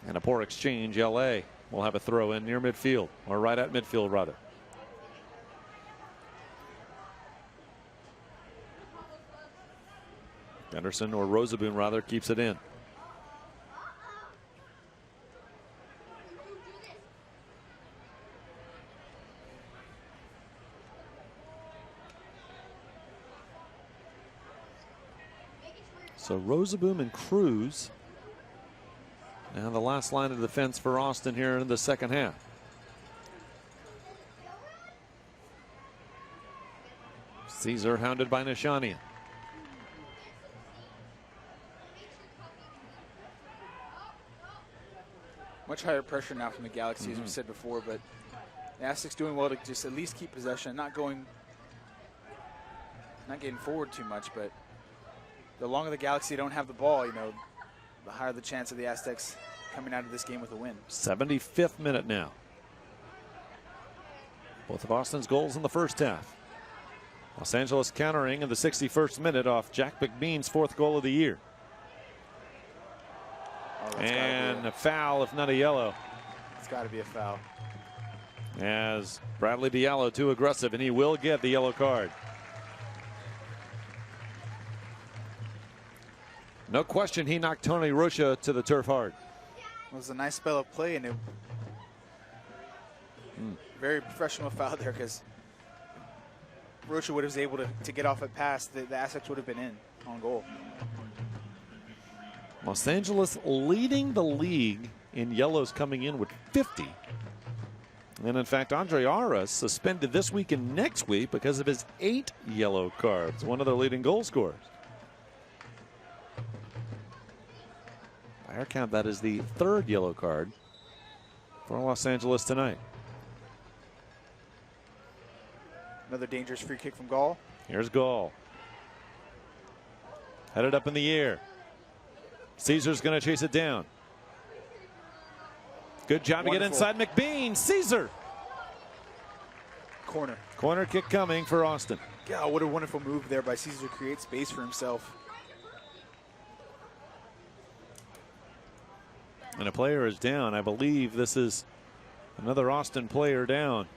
And a poor exchange. LA will have a throw in near midfield, or right at midfield rather. Anderson, or Roseboom rather, keeps it in. So Roseboom and Cruz. And the last line of defense for Austin here in the second half. Caesar hounded by Nishanian. Much higher pressure now from the Galaxy, as we said before, but the Aztecs doing well to just at least keep possession, not getting forward too much, but the longer the Galaxy don't have the ball, you know, the higher the chance of the Aztecs coming out of this game with a win. 75th minute now. Both of Austin's goals in the first half. Los Angeles countering in the 61st minute off Jack McBean's 4th goal of the year. Oh, and a foul, if not a yellow. It's got to be a foul. As Bradley Diallo too aggressive, and he will get the yellow card. No question he knocked Tony Rocha to the turf hard. It was a nice spell of play, and it very professional foul there, because Rocha would have been able to get off a pass. The Aztecs would have been in on goal. Los Angeles leading the league in yellows coming in with 50. And in fact, Andre Aras suspended this week and next week because of his 8 yellow cards, one of their leading goal scorers. By our count, that is the 3rd yellow card for Los Angeles tonight. Another dangerous free kick from Gall. Here's Gall. Headed up in the air. Caesar's going to chase it down. Good job to get inside McBean. Caesar. Corner. Corner kick coming for Austin. Yeah, what a wonderful move there by Caesar to create space for himself. And a player is down. I believe this is another Austin player down.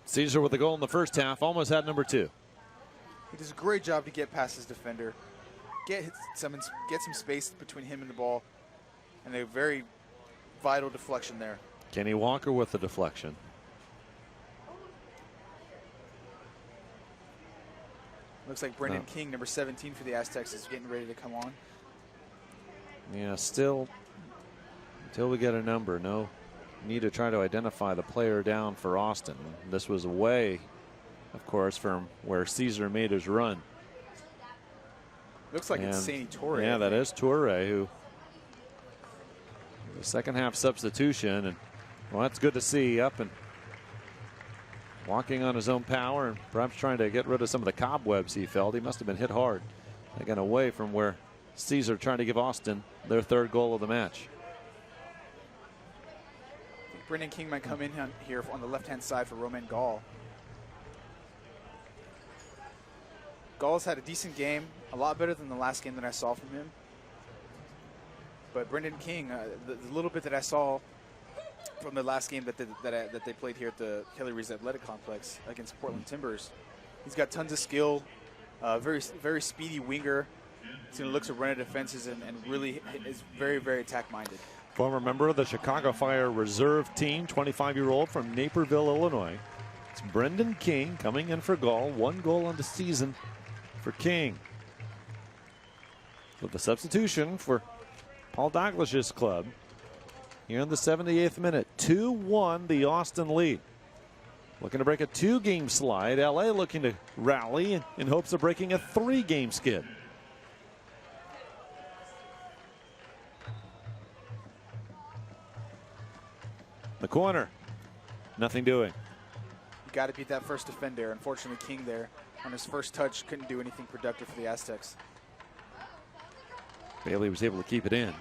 Caesar with the goal in the first half, almost had number 2. He does a great job to get past his defender, get some space between him and the ball, and a very vital deflection there. Kenny Walker with the deflection. Looks like Brendan King, number 17 for the Aztecs, is getting ready to come on. Yeah, still Until we get a number, no need to try to identify the player down for Austin. This was away, of course, from where Caesar made his run. Looks like it's Saini Toure. Yeah, that is Toure, who the second half substitution, and well, that's good to see, up and walking on his own power and perhaps trying to get rid of some of the cobwebs he felt. He must have been hit hard. Again, away from where Caesar trying to give Austin their third goal of the match. I think Brendan King might come in here on the left-hand side for Romain Gall. Gall's had a decent game, a lot better than the last game that I saw from him. But Brendan King, the little bit that I saw from the last game that they played here at the Kelly Reese Athletic Complex against Portland Timbers, he's got tons of skill, very speedy winger. He's going to look to run at defenses and really is very, very attack-minded. Former member of the Chicago Fire reserve team, 25-year-old from Naperville, Illinois. It's Brendan King coming in for Gall. 1 goal on the season for King. With the substitution for Paul Douglas's club here in the 78th minute. 2-1 the Austin lead. Looking to break a 2-game slide. LA looking to rally in hopes of breaking a 3-game skid. The corner, nothing doing. You got to beat that first defender. Unfortunately, King there on his first touch couldn't do anything productive for the Aztecs. Bailey was able to keep it in.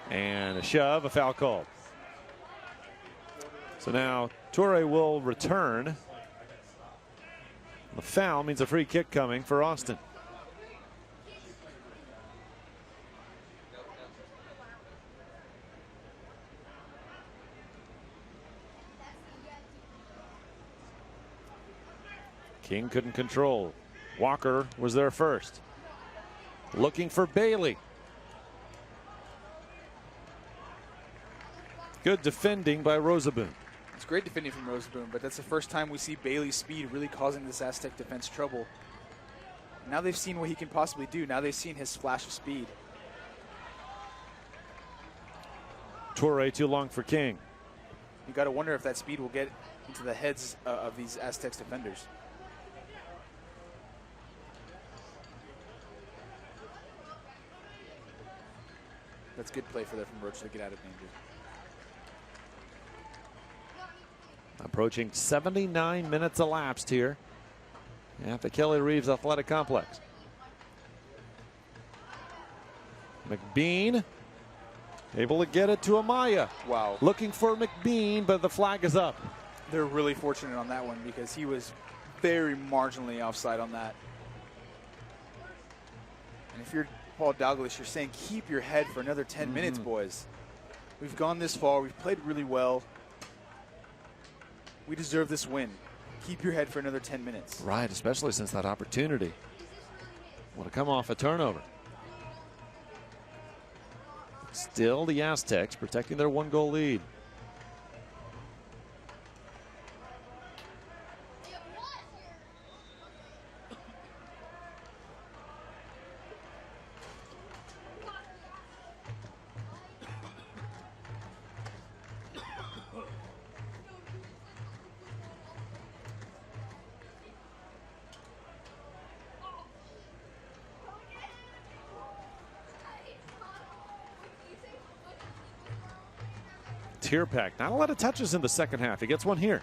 And a shove, a foul called. So now Toure will return. The foul means a free kick coming for Austin. King couldn't control. Walker was there first. Looking for Bailey. Good defending by Rosaboom. It's great defending from Rosaboom, but that's the first time we see Bailey's speed really causing this Aztec defense trouble. Now they've seen what he can possibly do. Now they've seen his flash of speed. Toure too long for King. You got to wonder if that speed will get into the heads of these Aztecs defenders. That's good play for there from Roach to get out of danger. Approaching 79 minutes elapsed here at the Kelly Reeves Athletic Complex. McBean able to get it to Amaya. Wow. Looking for McBean, but the flag is up. They're really fortunate on that one because he was very marginally offside on that. And if you're Paul Douglas, you're saying keep your head for another 10 minutes, boys. We've gone this far. We've played really well. We deserve this win. Keep your head for another 10 minutes. Right, especially since that opportunity would have come off a turnover. Still the Aztecs protecting their 1-goal lead. Tierpak, not a lot of touches in the second half. He gets one here.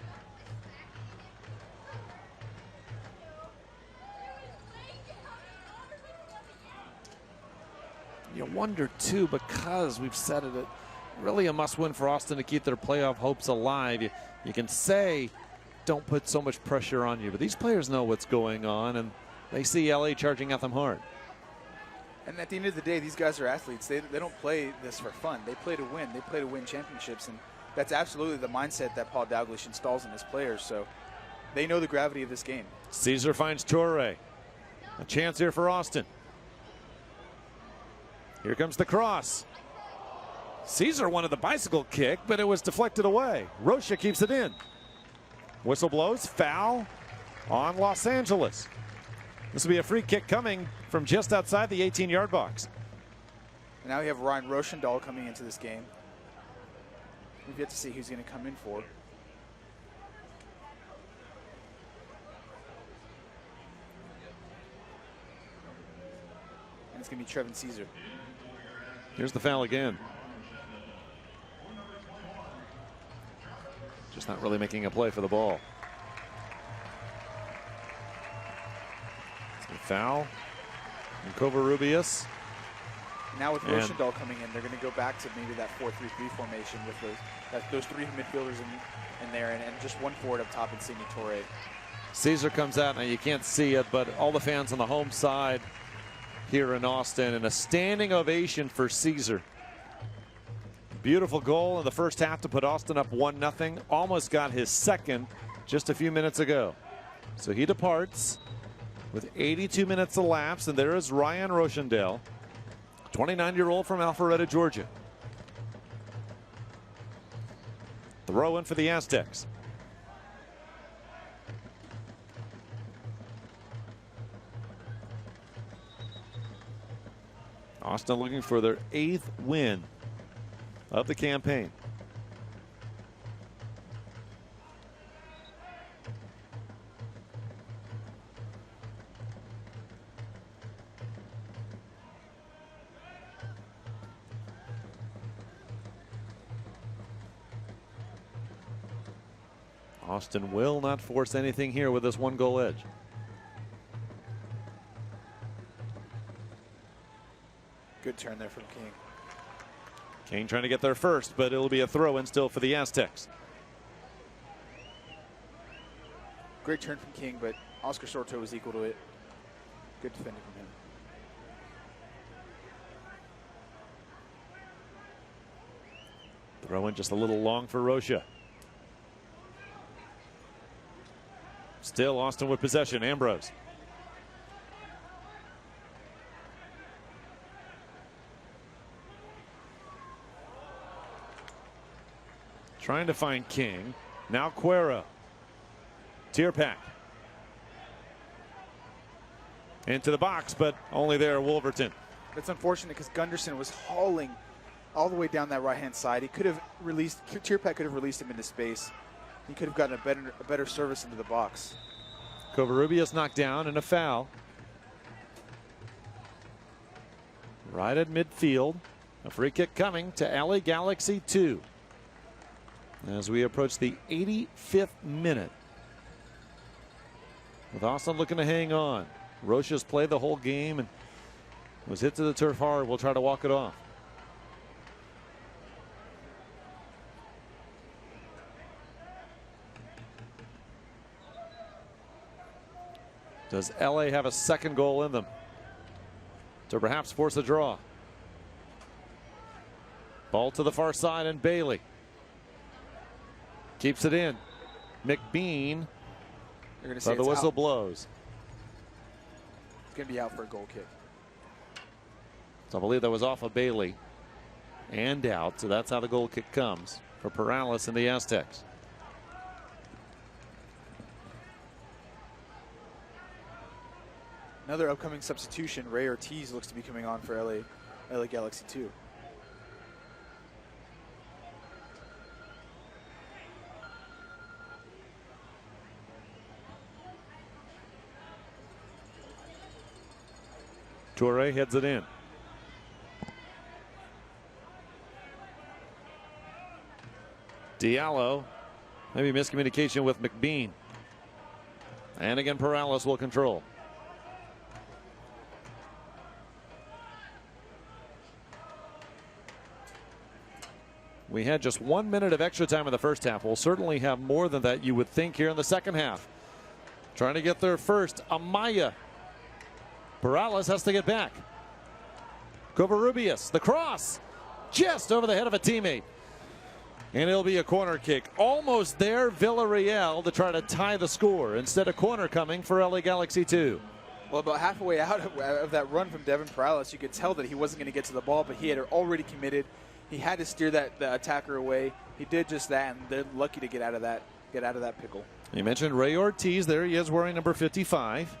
You wonder too, because we've said it, really a must-win for Austin to keep their playoff hopes alive. You can say don't put so much pressure on you, but these players know what's going on, and they see LA charging at them hard. And at the end of the day, these guys are athletes. They don't play this for fun. They play to win. They play to win championships, and that's absolutely the mindset that Paul Douglas installs in his players. So they know the gravity of this game. Caesar finds Toure. A chance here for Austin. Here comes the cross. Caesar wanted the bicycle kick, but it was deflected away. Rocha keeps it in. Whistle blows, foul on Los Angeles. This will be a free kick coming from just outside the 18-yard box. And now we have Ryan Rochendahl coming into this game. We've yet to see who's going to come in for. And it's going to be Trevin Caesar. Here's the foul again. Just not really making a play for the ball. It's a foul. And Covarrubias. Now with Rochendahl coming in, they're going to go back to maybe that 4-3-3 formation with those three midfielders in there and just one forward up top in Sidney Torre. Caesar comes out. Now you can't see it, but all the fans on the home side here in Austin, and a standing ovation for Caesar. Beautiful goal in the first half to put Austin up 1-0. Almost got his second just a few minutes ago. So he departs with 82 minutes elapsed, and there is Ryan Rochendahl, 29-year-old from Alpharetta, Georgia. Throw in for the Aztecs. Austin looking for their 8th win of the campaign. Austin will not force anything here with this 1-goal edge. Good turn there from King. King trying to get there first, but it'll be a throw-in still for the Aztecs. Great turn from King, but Oscar Sorto was equal to it. Good defending from him. Throw-in just a little long for Rocha. Still Austin with possession. Ambrose. Trying to find King. Now Cuero. Tierpak. Into the box, but only there Wolverton. It's unfortunate because Gunderson was hauling all the way down that right-hand side. He could have released, Tierpak could have released him into space. He could have gotten a better service into the box. Covarrubias knocked down and a foul. Right at midfield. A free kick coming to LA Galaxy 2. As we approach the 85th minute. With Austin looking to hang on. Rocha's played the whole game and was hit to the turf hard. We'll try to walk it off. Does LA have a second goal in them to perhaps force a draw? Ball to the far side, and Bailey keeps it in. McBean, but the whistle blows. It's going to be out for a goal kick. So I believe that was off of Bailey and out. So that's how the goal kick comes for Perales and the Aztecs. Another upcoming substitution, Ray Ortiz looks to be coming on for LA Galaxy 2. Torre heads it in. Diallo, maybe miscommunication with McBean. And again, Perales will control. We had just 1 minute of extra time in the first half. We'll certainly have more than that, you would think, here in the second half. Trying to get there first, Amaya. Perales has to get back. Covarrubias, the cross, just over the head of a teammate. And it'll be a corner kick. Almost there, Villarreal to try to tie the score. Instead, a corner coming for LA Galaxy 2. Well, about halfway out of that run from Devin Perales, you could tell that he wasn't going to get to the ball, but he had already committed. He had to steer the attacker away. He did just that, and they're lucky to get out of that pickle. You mentioned Ray Ortiz. There he is wearing number 55.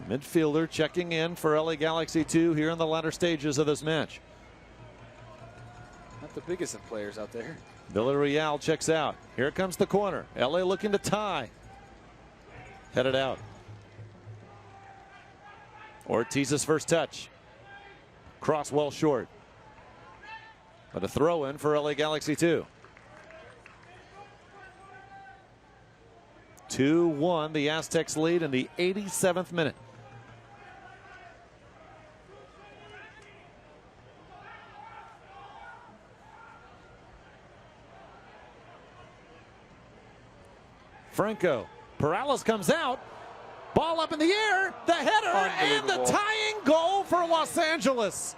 Midfielder checking in for LA Galaxy 2 here in the latter stages of this match. Not the biggest of players out there. Villarreal checks out. Here comes the corner. LA looking to tie. Headed out. Ortiz's first touch. Cross well short. But a throw in for LA Galaxy 2. 2-1, the Aztecs lead in the 87th minute. Franco. Perales comes out. Ball up in the air. The header and the tying goal for Los Angeles.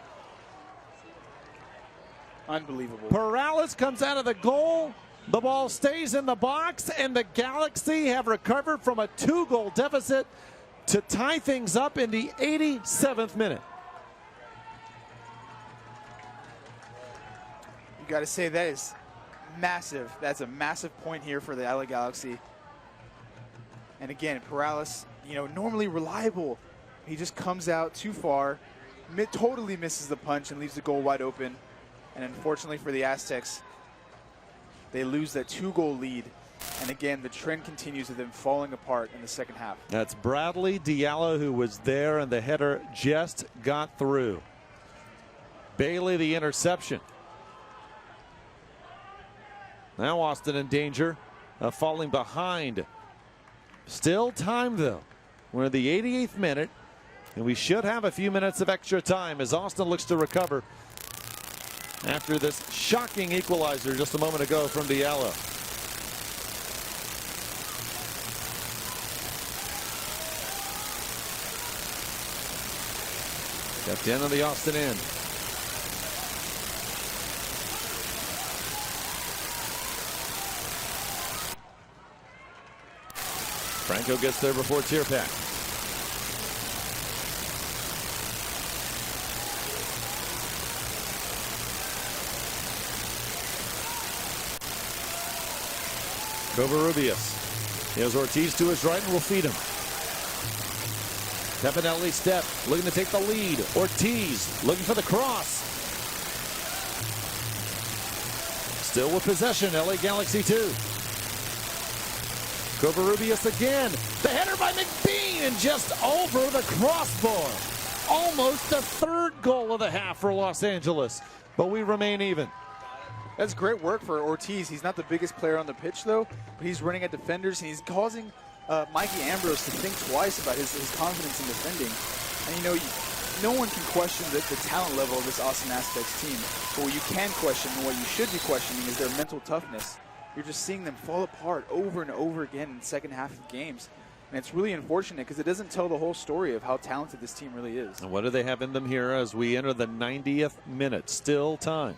Unbelievable. Perales comes out of the goal. The ball stays in the box, and the Galaxy have recovered from a 2-goal deficit to tie things up in the 87th minute. You got to say that is massive. That's a massive point here for the LA Galaxy. And again, Perales, normally reliable. He just comes out too far, totally misses the punch and leaves the goal wide open. And unfortunately for the Aztecs, they lose that 2-goal lead. And again, the trend continues of them falling apart in the second half. That's Bradley Diallo who was there, and the header just got through. Bailey the interception. Now Austin in danger of falling behind. Still time though. We're in the 88th minute, and we should have a few minutes of extra time as Austin looks to recover after this shocking equalizer just a moment ago from Diallo. Kept in on the Austin end. Franco gets there before Tierpak. Covarrubias. Here's Ortiz to his right and will feed him. Pepinelli step, looking to take the lead. Ortiz looking for the cross. Still with possession, LA Galaxy 2. Covarrubias again. The header by McBean and just over the crossbar. Almost the 3rd goal of the half for Los Angeles, but we remain even. That's great work for Ortiz. He's not the biggest player on the pitch, though, but he's running at defenders, and he's causing Mikey Ambrose to think twice about his confidence in defending. And, no one can question the talent level of this Austin Aztex team, but what you can question and what you should be questioning is their mental toughness. You're just seeing them fall apart over and over again in the second half of games. And it's really unfortunate because it doesn't tell the whole story of how talented this team really is. And what do they have in them here as we enter the 90th minute? Still time.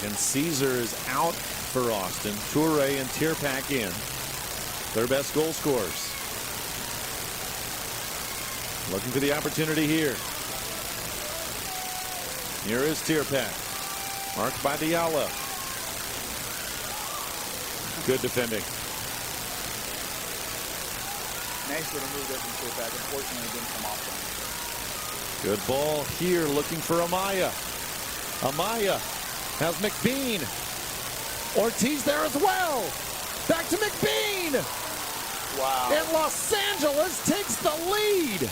And Caesar is out for Austin. Toure and Tierpak in. Their best goal scorers. Looking for the opportunity here. Here is Tierpak. Marked by Diallo. Good defending. Nice little move there from Tierpak. Unfortunately, it didn't come off. Good ball here, looking for Amaya. Amaya has McBean. Ortiz there as well. Back to McBean. Wow. And Los Angeles takes the lead.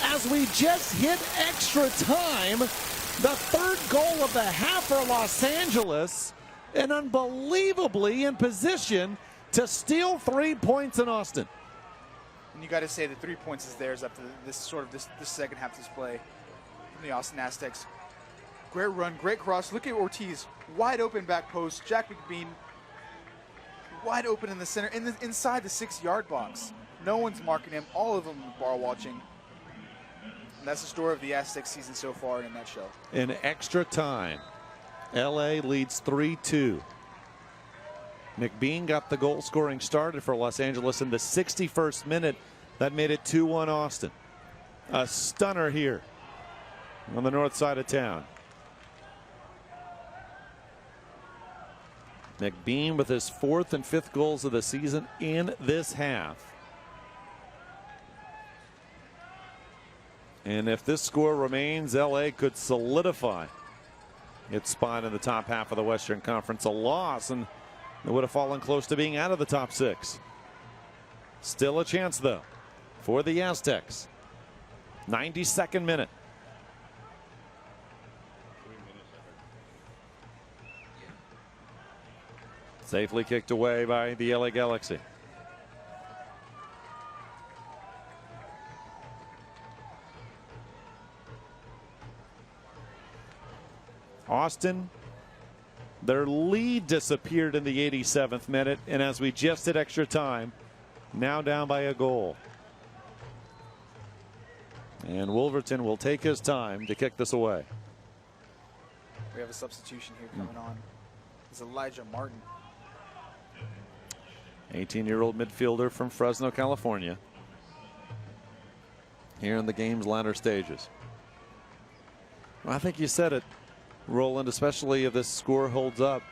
As we just hit extra time, the 3rd goal of the half for Los Angeles, and unbelievably in position to steal 3 points in Austin. And you got to say the 3 points is theirs after this second half display from the Austin Aztecs. Great run, great cross. Look at Ortiz, wide open back post. Jack McBean, wide open in the center, inside the 6-yard box. No one's marking him. All of them are watching. And that's the story of the Aztecs season so far in a nutshell. In extra time, LA leads 3-2. McBean got the goal scoring started for Los Angeles in the 61st minute. That made it 2-1 Austin. A stunner here on the north side of town. McBean with his 4th and 5th goals of the season in this half. And if this score remains, LA could solidify its spot in the top half of the Western Conference. A loss, and it would have fallen close to being out of the top 6. Still a chance, though, for the Aztecs. 92nd minute. Safely kicked away by the LA Galaxy. Austin, their lead disappeared in the 87th minute, and as we just hit extra time, now down by a goal. And Wolverton will take his time to kick this away. We have a substitution here coming on. It's Elijah Martin. 18-year-old midfielder from Fresno, California. Here in the game's latter stages. Well, I think you said it, Roland, especially if this score holds up.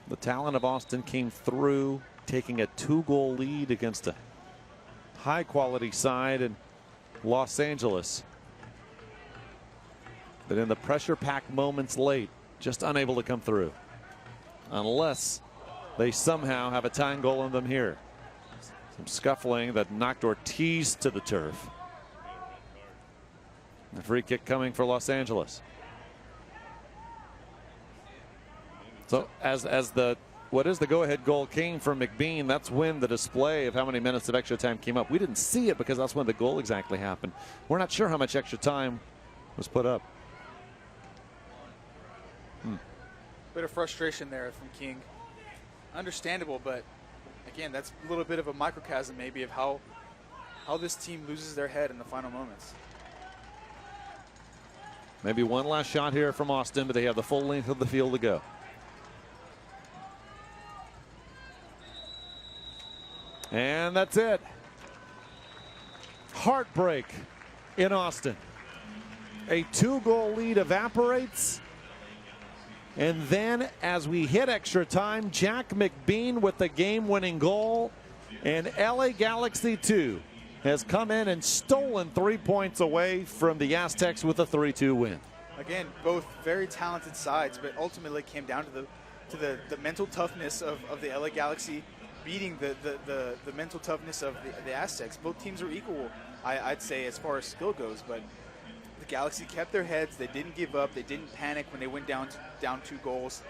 The talent of Austin came through, taking a 2-goal lead against a high-quality side in Los Angeles. But in the pressure-packed moments late, just unable to come through. Unless they somehow have a tying goal in them here. Some scuffling that knocked Ortiz to the turf. The free kick coming for Los Angeles. So as the what is the go-ahead goal came from McBean, that's when the display of how many minutes of extra time came up. We didn't see it because that's when the goal exactly happened. We're not sure how much extra time was put up. Bit of frustration there from King. Understandable, but again, that's a little bit of a microcosm maybe of how this team loses their head in the final moments. Maybe one last shot here from Austin, but they have the full length of the field to go. And that's it. Heartbreak in Austin. A 2-goal lead evaporates. And then as we hit extra time, Jack McBean with the game-winning goal. And LA Galaxy 2 has come in and stolen 3 points away from the Aztecs with a 3-2 win. Again, both very talented sides, but ultimately it came down to the mental toughness of the LA Galaxy beating the mental toughness of the Aztecs. Both teams are equal, I'd say, as far as skill goes, but the Galaxy kept their heads. They didn't give up. They didn't panic when they went down 2 goals,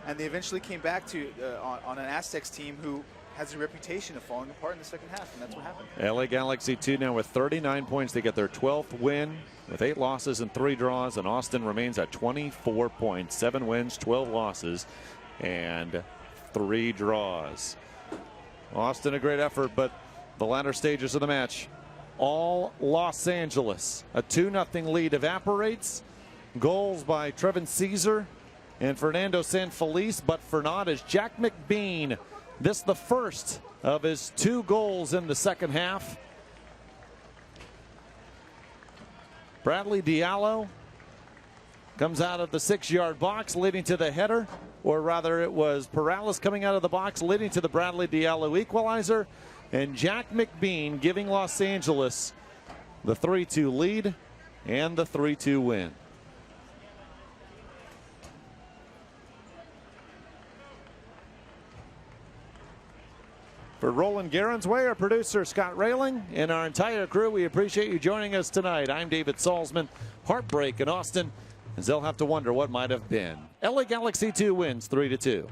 and they eventually came back to on an Aztecs team who has a reputation of falling apart in the second half, and that's what happened. LA Galaxy 2 now with 39 points. They get their 12th win with 8 losses and 3 draws, and Austin remains at 24 points, 7 wins, 12 losses, and 3 draws. Austin, a great effort, but the latter stages of the match, all Los Angeles. A 2-0 lead evaporates. Goals by Trevin Caesar and Fernando Sanfelice, but for naught is Jack McBean. This the first of his 2 goals in the second half. Bradley Diallo comes out of the 6-yard box, leading to the header, or rather it was Perales coming out of the box, leading to the Bradley Diallo equalizer, and Jack McBean giving Los Angeles the 3-2 lead and the 3-2 win. For Roland Garensway, our producer Scott Railing, and our entire crew, we appreciate you joining us tonight. I'm David Salzman. Heartbreak in Austin, as they'll have to wonder what might have been. LA Galaxy 2 wins 3-2.